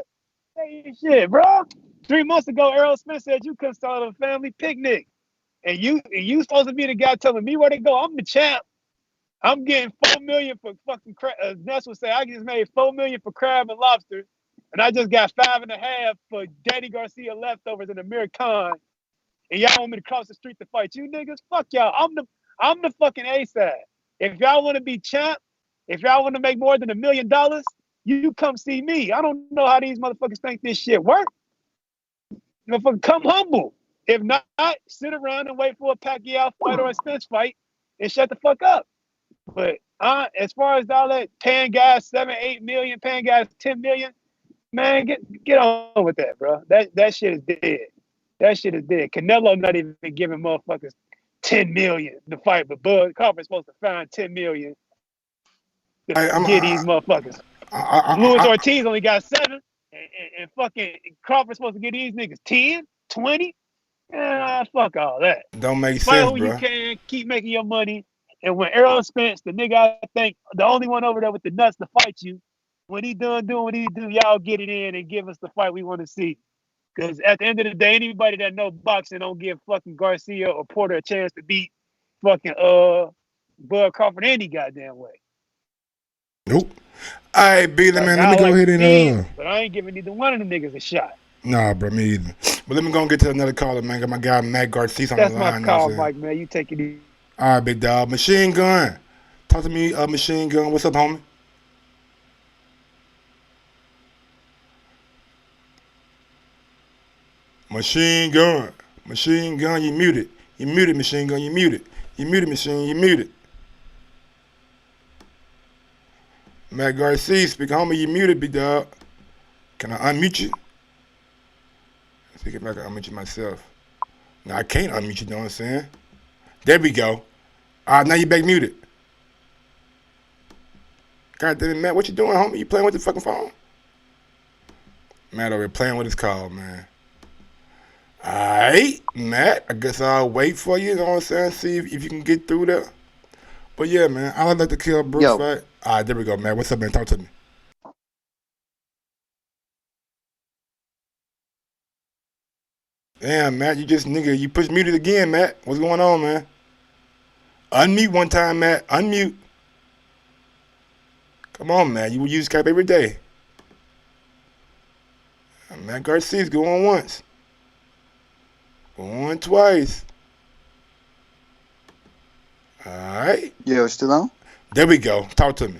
S2: shit, bro. 3 months ago, Errol Spence said you couldn't start a family picnic, and you supposed to be the guy telling me where to go. I'm the champ. I'm getting $4 million for fucking crab. Ness would say I just made $4 million for crab and lobster, and I just got 5.5 for Danny Garcia leftovers in Amir Khan, and y'all want me to cross the street to fight you niggas? Fuck y'all. I'm the fucking A side. If y'all want to be champ, if y'all want to make more than $1 million, you come see me. I don't know how these motherfuckers think this shit work. Motherfucker, come humble. If not, sit around and wait for a Pacquiao fight or a Spence fight and shut the fuck up. But as far as all that paying guys 7, 8 million, paying guys 10 million, man, get on with that, bro. That shit is dead. That shit is dead. Canelo not even giving motherfuckers 10 million to fight, but Bud Crawford's supposed to find 10 million to get these motherfuckers. Luis Ortiz only got 7, and fucking Crawford's supposed to get these niggas 10, 20. Fuck all that.
S1: Don't make
S2: Fight
S1: sense,
S2: who
S1: bro.
S2: you can, keep making your money. And when Errol Spence, the nigga I think the only one over there with the nuts to fight you, when he done doing what he do, y'all get it in and give us the fight we want to see. Because at the end of the day, anybody that know boxing don't give fucking Garcia or Porter a chance to beat fucking Bud Crawford any goddamn way.
S1: Nope. All right, Billy, man, let me go ahead and
S2: but I ain't giving either one of them niggas a shot.
S1: Nah, bro, me either. But let me go and get to another caller, man. Got my guy Matt Garcia on
S2: That's
S1: the line.
S2: my call, Mike, man. You take it easy.
S1: All right, big dog. Machine Gun. Talk to me, Machine Gun. What's up, homie? Machine Gun. Machine Gun, you muted. You muted, Machine Gun. You muted. You muted, Machine. You muted. Matt Garcia, speaking, homie. You muted, big dog. Can I unmute you? Let's see if I can unmute you myself. No, I can't unmute you, know what I'm saying? There we go. All right, now you back muted. God damn it, Matt, what you doing, homie? You playing with the fucking phone? Matt over here playing with his call, man. All right, Matt, I guess I'll wait for you, you know what I'm saying? See if you can get through there. But yeah, man, I would like to kill Brooks fight. All right, there we go, Matt. What's up, man? Talk to me. Damn, Matt, you just nigga, you pushed muted again, Matt. What's going on, man? Unmute one time, Matt. Unmute. Come on, Matt. You use Skype every day. Matt Garcia's going once. Going twice. All right.
S5: Yo, still on?
S1: There we go. Talk to me.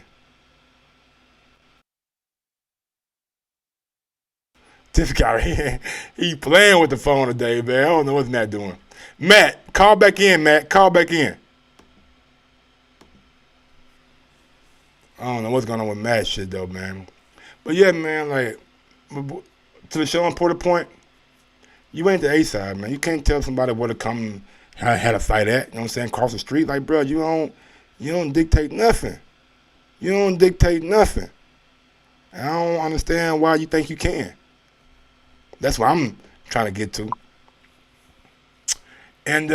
S1: This guy, he playing with the phone today, man. I don't know what Matt doing. Matt, call back in, Matt. Call back in. I don't know what's going on with Matt shit, though, man. But yeah, man, like, to the show important point, you ain't the A-side, man. You can't tell somebody where to come, how to fight at, you know what I'm saying, cross the street. Like, bro, you don't dictate nothing. You don't dictate nothing. I don't understand why you think you can. That's what I'm trying to get to. And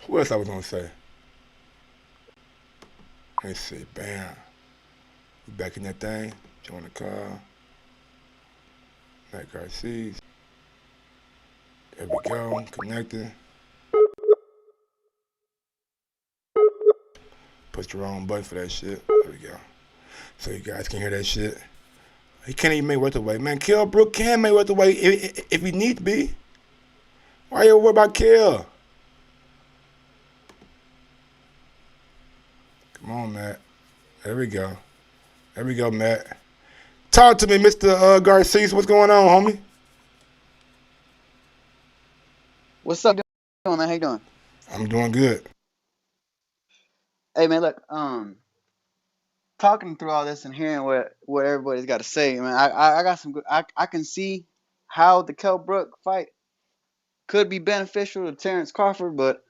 S1: what else I was gonna say? Let's see, bam. We back in that thing. Join the car. Matt Garcia. There we go. Connected. Push the wrong button for that shit. There we go. So you guys can hear that shit. He can't even make welterweight. Man, Kell Brook can make welterweight if he needs to be. Why you worry about Kell? Come on, Matt. There we go. There we go, Matt. Talk to me, Mr. Garcia. What's going on, homie?
S5: What's up, man? How you doing?
S1: I'm doing good.
S5: Hey, man, look, talking through all this and hearing what everybody's got to say, man, I got some good. I can see how the Kell Brook fight could be beneficial to Terence Crawford, but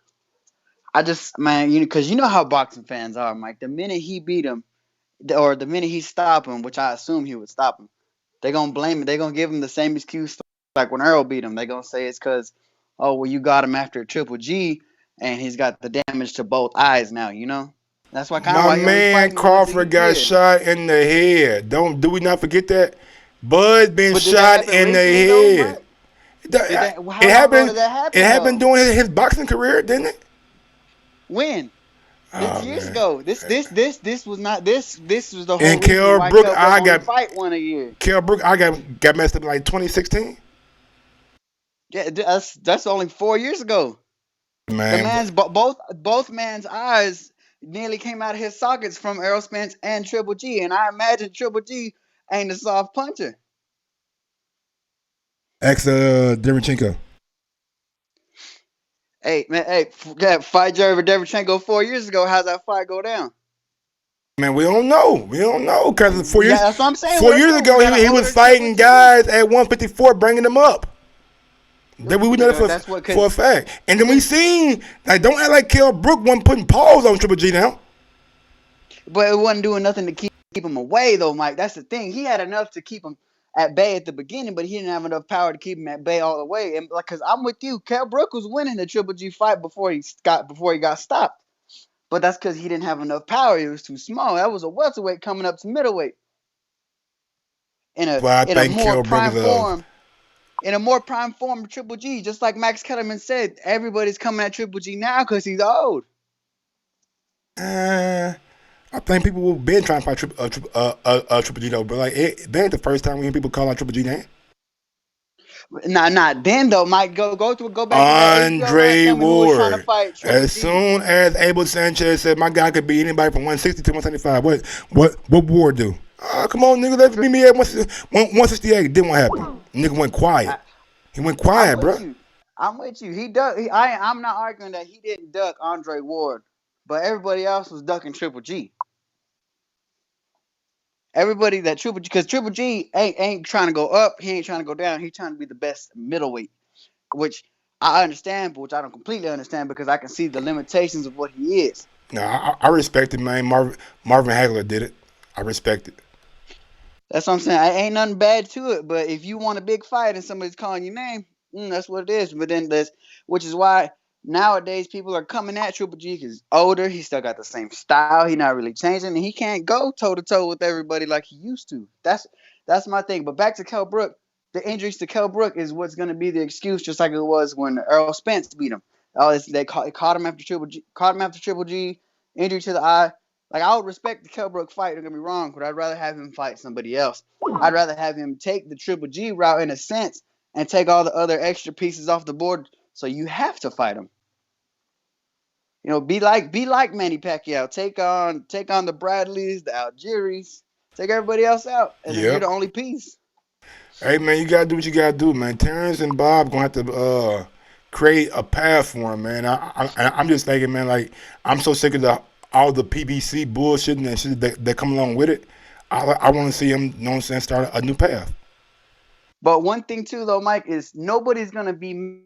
S5: I just, man, because you know how boxing fans are, Mike. The minute he beat him, or the minute he stopped him, which I assume he would stop him, they're gonna blame it. They're gonna give him the same excuse like when Earl beat him. They're gonna say it's because, oh, well, you got him after a Triple G, and he's got the damage to both eyes now. That's why kind of
S1: My
S5: why he only
S1: man
S5: fighting the ones that
S1: Crawford
S5: he
S1: got
S5: did.
S1: shot in the head. Do we not forget that? Bud been
S5: But did that
S1: shot
S5: happen
S1: in the
S5: recently though,
S1: head.
S5: Mike? How
S1: It
S5: long ago
S1: happened.
S5: did that happen?
S1: It happened
S5: Though?
S1: during his boxing career, didn't it?
S5: When? This
S1: Oh
S5: years
S1: man.
S5: ago. This was not this. This was the whole
S1: And
S5: reason why
S1: Brook,
S5: Kell Brook only fight one a year.
S1: Kell Brook, I got messed up in like 2016.
S5: Yeah, that's only 4 years ago. The
S1: Man,
S5: man's both man's eyes nearly came out of his sockets from Errol Spence and Triple G, and I imagine Triple G ain't a soft puncher.
S1: ex Derevchenko.
S5: Hey man, fight Jared Derevchenko 4 years ago. How's that fight go down?
S1: Man, we don't know. We don't know because
S5: Yeah, that's what I'm saying.
S1: 4 years ago he was fighting guys at 154, bringing them up. That we know that for a fact. And then we seen, like, don't act like Kell Brook wasn't putting paws on Triple G now.
S5: But it wasn't doing nothing to keep him away, though, Mike. That's the thing. He had enough to keep him at bay at the beginning, but he didn't have enough power to keep him at bay all the way. And because I'm with you, Kell Brook was winning the Triple G fight before he got stopped. But that's because he didn't have enough power. He was too small. That was a welterweight coming up to middleweight. In a more prime form. In a more prime form of Triple G, just like Max Kellerman said, everybody's coming at Triple G now because he's old.
S1: I think people will been trying to fight Triple G though, but like it ain't the first time we hear people call out Triple G name.
S5: Not then though. Mike, go back to that
S1: Andre Ward. As
S5: G.
S1: soon as Abel Sanchez said my guy could be anybody from 160 to 175, what Ward do? Come on, nigga, let's meet me at 168. Didn't want to happen. Nigga went quiet. He went quiet, bro.
S5: I'm with you. I'm not arguing that he didn't duck Andre Ward, but everybody else was ducking Triple G. Everybody that Triple G, because Triple G ain't trying to go up. He ain't trying to go down. He's trying to be the best middleweight, which I understand, but which I don't completely understand because I can see the limitations of what he is.
S1: No, I respect it, man. Marvin Hagler did it. I respect it.
S5: That's what I'm saying. I ain't nothing bad to it, but if you want a big fight and somebody's calling your name, that's what it is. But then which is why nowadays people are coming at Triple G because he's older. He still got the same style. He's not really changing, and he can't go toe to toe with everybody like he used to. That's my thing. But back to Kell Brook, the injuries to Kell Brook is what's going to be the excuse, just like it was when Errol Spence beat him. They caught him after Triple G. Caught him after Triple G. Injury to the eye. Like, I would respect the Kell Brook fight, don't get me wrong, but I'd rather have him fight somebody else. I'd rather have him take the Triple G route in a sense and take all the other extra pieces off the board so you have to fight him. Be like Manny Pacquiao. Take on the Bradleys, the Algiers, Take everybody else out, and then you're
S1: Yep.
S5: the only piece.
S1: Hey man, you gotta do what you gotta do, man. Terrence and Bob gonna have to create a path for him, man. I'm just thinking, man. Like I'm so sick of all the PBC bullshit and shit that come along with it. I want to see him, you know what I'm saying, start a new path.
S5: But one thing too, though, Mike, is nobody's gonna be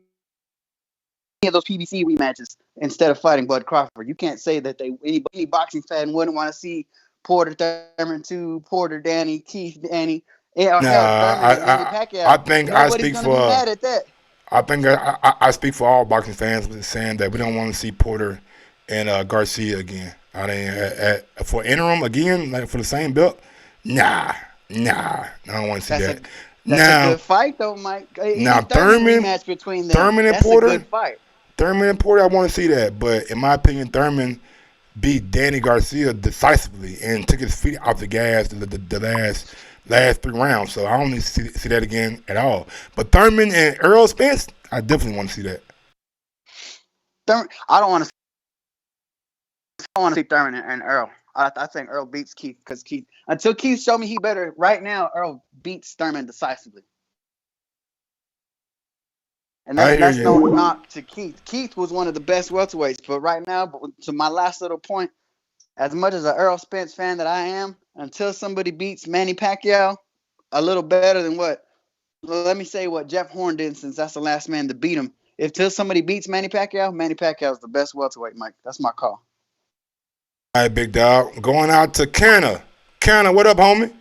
S5: of those PBC rematches instead of fighting Bud Crawford. You can't say that any boxing fan wouldn't want to see Porter Thurman too, Porter Danny, Keith Danny, or
S1: Nah,
S5: hell Thurman and Manny
S1: I
S5: Pacquiao.
S1: think I
S5: Nobody's
S1: speak
S5: gonna be
S1: for
S5: mad at that.
S1: I speak for all boxing fans with saying that we don't want to see Porter and Garcia again. I mean, for interim again, like for the same belt. Nah, I don't want to see
S5: That's
S1: that.
S5: a that's a
S1: Now,
S5: good fight though, Mike.
S1: now
S5: Any Thurman
S1: Thurman,
S5: rematch between them,
S1: Thurman and
S5: that's a
S1: Porter,
S5: good fight.
S1: Thurman and Porter, I want to see that. But in my opinion, Thurman beat Danny Garcia decisively and took his feet off the gas the last 3 rounds. So I don't need to see that again at all. But Thurman and Earl Spence, I definitely want to see that.
S5: Thurman, I don't want to see Thurman and Earl. I think Earl beats Keith because Keith until Keith showed me he better right now. Earl beats Thurman decisively. And
S1: I hear
S5: that's no
S1: you.
S5: knock to Keith. Keith was one of the best welterweights, but right now, to my last little point, as much as an Earl Spence fan that I am, until somebody beats Manny Pacquiao a little better than what, well, let me say what Jeff Horn did, since that's the last man to beat him. If till somebody beats Manny Pacquiao is the best welterweight, Mike. That's my call.
S1: All right, big dog. Going out to Canna. Canna, what up, homie?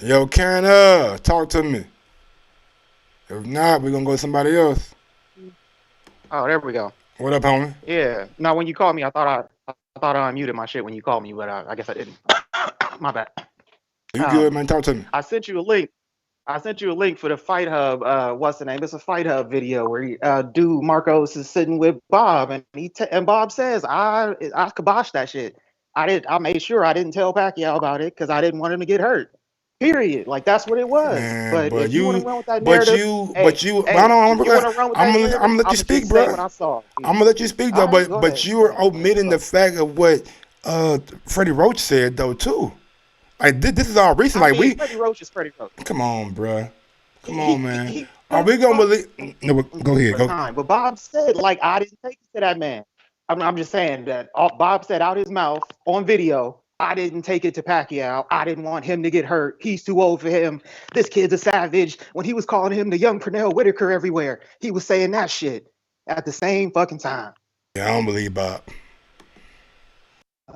S1: Yo, Canna, talk to me. If not, we're gonna go to somebody else.
S6: Oh, there we go.
S1: What up, homie?
S6: Yeah. No, when you called me, I unmuted my shit when you called me, but I guess I didn't. My bad.
S1: You good,
S6: Um,
S1: man? Talk to me.
S6: I sent you a link. I sent you a link for the Fight Hub. What's the name? It's a Fight Hub video where dude Marcos is sitting with Bob, and and Bob says, I kibosh that shit. I made sure I didn't tell Pacquiao about it because I didn't want him to get hurt. Period. Like that's what it was.
S1: Man,
S6: But if you want to run with that
S1: but
S6: narrative,
S1: you,
S6: hey,
S1: I
S6: hey,
S1: don't.
S6: if you want to run with that
S1: I'm
S6: narrative,
S1: gonna let you
S6: I'ma
S1: speak,
S6: just say
S1: bro.
S6: what I saw.
S1: I'm gonna let you speak though.
S6: All right, go
S1: But
S6: ahead.
S1: you
S6: Go
S1: were
S6: ahead. Go ahead.
S1: omitting the fact of what Freddie Roach said though too. Like this is all recent.
S6: I
S1: Like
S6: mean,
S1: we,
S6: Freddie Roach is Freddie Roach.
S1: come on, bro. Come on, man.
S6: He
S1: Are we gonna believe? No, go ahead. Go.
S6: time, but Bob said like I didn't take it to that man. I'm just saying that Bob said out his mouth on video. I didn't take it to Pacquiao. I didn't want him to get hurt. He's too old for him. This kid's a savage. When he was calling him the young Pernell Whitaker everywhere, he was saying that shit at the same fucking time.
S1: Yeah, I don't believe Bob.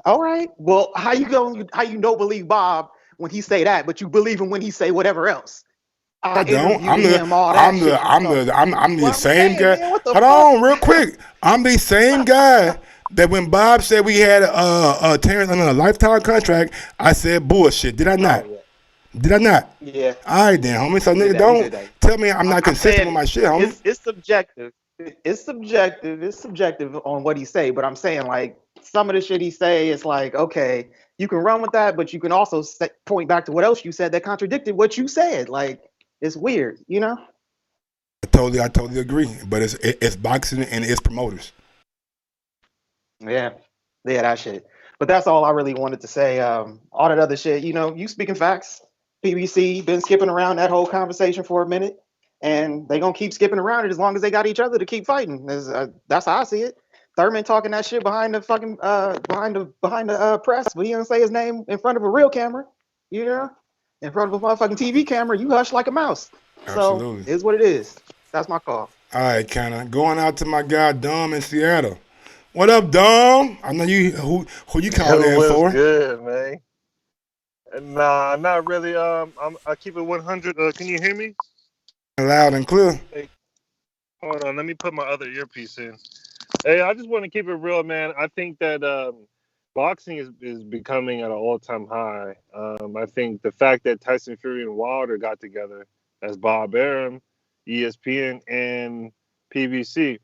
S6: All right. Well, how you don't believe Bob when he say that, but you believe him when he say whatever else? I
S1: I don't.
S6: interviewed him, all that shit you talking.
S1: I'm the
S6: What I'm
S1: same
S6: saying,
S1: guy.
S6: man, what the
S1: Hold
S6: fuck?
S1: on, real quick. I'm the same guy that when Bob said we had Terrence under a lifetime contract, I said bullshit. Did I
S6: Oh
S1: not?
S6: yeah.
S1: Did I not?
S6: Yeah,
S1: All right then, homie. So
S6: you did
S1: nigga,
S6: that. You
S1: don't
S6: did that.
S1: tell me I'm not
S6: I'm
S1: consistent
S6: saying
S1: with my shit, homie.
S6: it's subjective. It's subjective. It's subjective on what he say. But I'm saying like some of the shit he say is like okay, you can run with that, but you can also point back to what else you said that contradicted what you said. Like it's weird, you know?
S1: I totally agree. But it's boxing and it's promoters.
S6: Yeah, yeah, that shit. But that's all I really wanted to say. All that other shit, you know, you speaking facts. PBC been skipping around that whole conversation for a minute, and they gonna keep skipping around it as long as they got each other to keep fighting. That's how I see it. Thurman talking that shit behind the fucking behind the press, but he don't say his name in front of a real camera, you know, in front of a motherfucking TV camera. You hush like a mouse. So
S1: Absolutely.
S6: it is what it is. That's my call.
S1: All right, kinda going out to my guy Dom in Seattle. What up, Dom? I know you who you calling
S7: Yo,
S1: in
S7: what's
S1: for?
S7: good, man? Nah, not really. I keep it 100. Can you hear me?
S1: Loud and clear.
S7: Hey, hold on. Let me put my other earpiece in. Hey, I just want to keep it real, man. I think that boxing is becoming at an all-time high. I think the fact that Tyson Fury and Wilder got together as Bob Arum, ESPN, and PBC.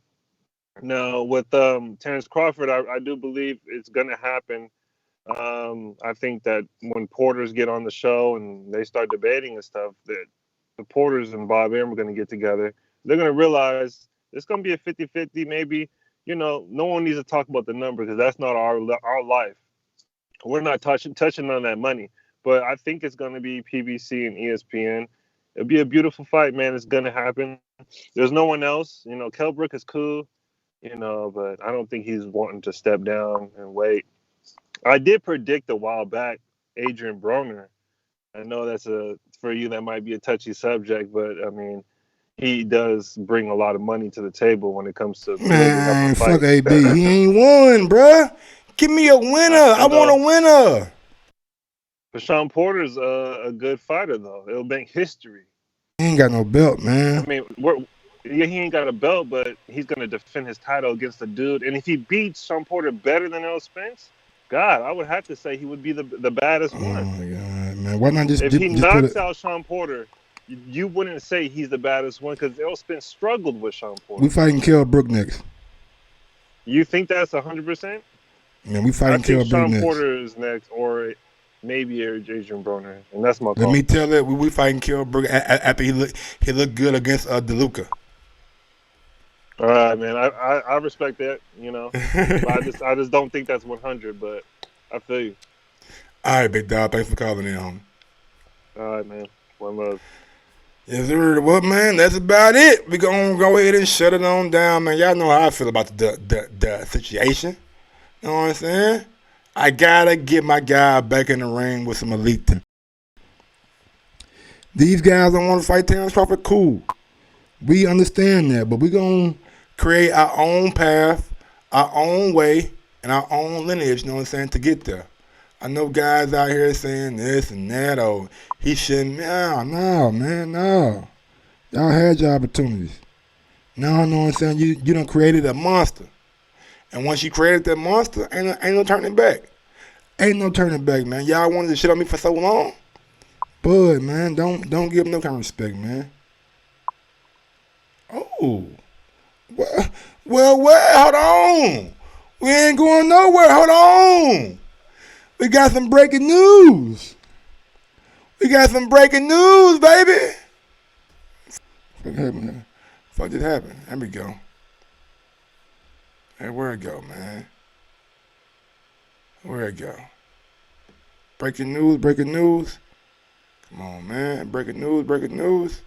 S7: Now with Terence Crawford, I do believe it's gonna happen. I think that when Porters get on the show and they start debating and stuff, that the Porters and Bob Arum are going to get together. They're going to realize it's going to be a 50-50, maybe. no one needs to talk about the number because that's not our life. We're not touching on that money. But I think it's going to be PBC and ESPN. It'll be a beautiful fight, man. It's going to happen. There's no one else. Kell Brook is cool, but I don't think he's wanting to step down and wait. I did predict a while back Adrian Broner. I know for you that might be a touchy subject, but I mean, he does bring a lot of money to the table when it comes to building up a
S1: Man, fuck
S7: fight.
S1: AB. He ain't won, bruh. Give me a winner. I want a winner.
S7: But Sean Porter's a good fighter, though. It'll make history.
S1: He ain't got no belt, man.
S7: I mean, he ain't got a belt, but he's going to defend his title against a dude. And if he beats Sean Porter better than Errol Spence, God, I would have to say he would be the baddest one.
S1: Oh, my God, man. Why not just
S7: if he
S1: just
S7: knocks out Sean Porter, you wouldn't say he's the baddest one because Errol Spence struggled with Sean Porter.
S1: We fighting Kell Brook next.
S7: You think that's 100%?
S1: Man, we fighting Kell Brook next.
S7: Sean Porter is next, or maybe Adrian Broner, and that's my call.
S1: Let me tell it, we fighting Kell Brook after he looked good against DeLuca.
S7: All right, man. I respect that, But I just don't think that's 100, but I feel you.
S1: All right, big dog. Thanks for calling in, homie.
S7: All right, man. One love.
S1: Yes, sir. Well, man, that's about it. We're going to go ahead and shut it on down, man. Y'all know how I feel about the situation. You know what I'm saying? I got to get my guy back in the ring with some elite. These guys don't want to fight Terence Crawford. Cool. We understand that, but we're going to create our own path, our own way, and our own lineage, you know what I'm saying, to get there. I know guys out here saying this and that, or he shouldn't. No, man, no. Y'all had your opportunities. Now, you know what I'm saying, you done created a monster. And once you created that monster, ain't no turning back. Ain't no turning back, man. Y'all wanted to shit on me for so long. But, man, don't give them no kind of respect, man. Oh. Well, hold on. We ain't going nowhere. Hold on. We got some breaking news. What baby. Fuck just happened. There we go. Hey, where it go, man? Where it go? Breaking news. Come on, man. Breaking news.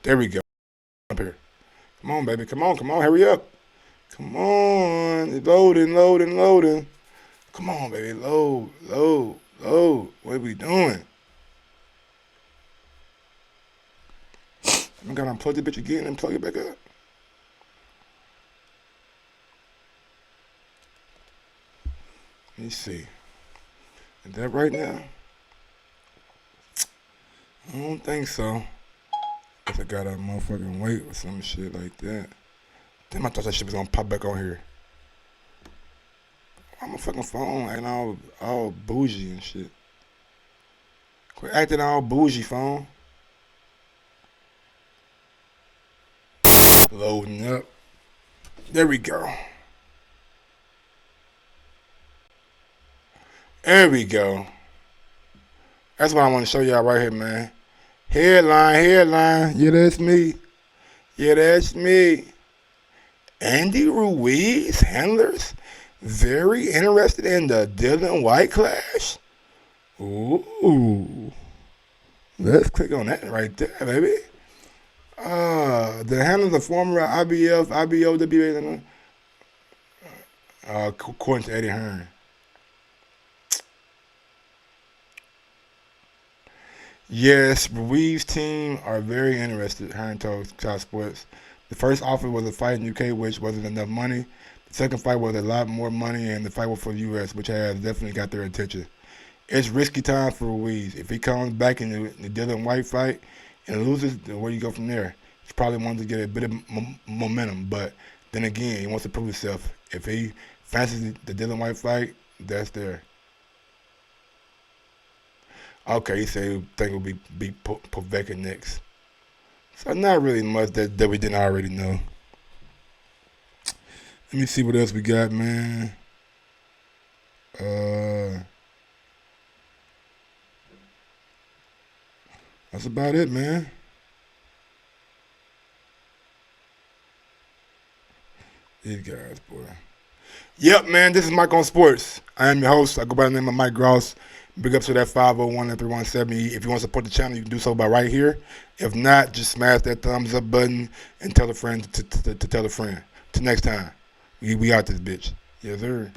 S1: There we go. Up here. Come on, baby. Come on. Hurry up. Come on. It's loading. Come on, baby. Load. What are we doing? I gotta unplug the bitch again and plug it back up. Let me see. Is that right now? I don't think so. Guess I gotta motherfucking wait or some shit like that. Damn, I thought that shit was gonna pop back on here. I'm a fucking phone acting all bougie and shit. Quit acting all bougie, phone. Loading up. There we go. There we go. That's what I want to show y'all right here, man. Headline. Yeah, that's me. Andy Ruiz handlers very interested in the Dylan White clash. Ooh. Let's click on that right there, baby. The handlers of former IBOWA, according to Eddie Hearn. Yes, Ruiz's team are very interested, Hearn told Sky Sports. The first offer was a fight in UK, which wasn't enough money. The second fight was a lot more money, and the fight was for the US, which has definitely got their attention. It's risky time for Ruiz. If he comes back in the Dylan White fight and loses, then where do you go from there? He probably wants to get a bit of momentum, but then again, he wants to prove himself. If he fancies the Dylan White fight, that's there. Okay, he said he think will be Povetkin next. So not really much that we didn't already know. Let me see what else we got, man. That's about it, man. These guys, boy. Yep, man. This is Mike on Sports. I am your host. I go by the name of Mike Gross. Big up to that 501 and 3170. If you want to support the channel, you can do so by right here. If not, just smash that thumbs up button and tell a friend to tell a friend. Till next time, we out this bitch. Yes, sir.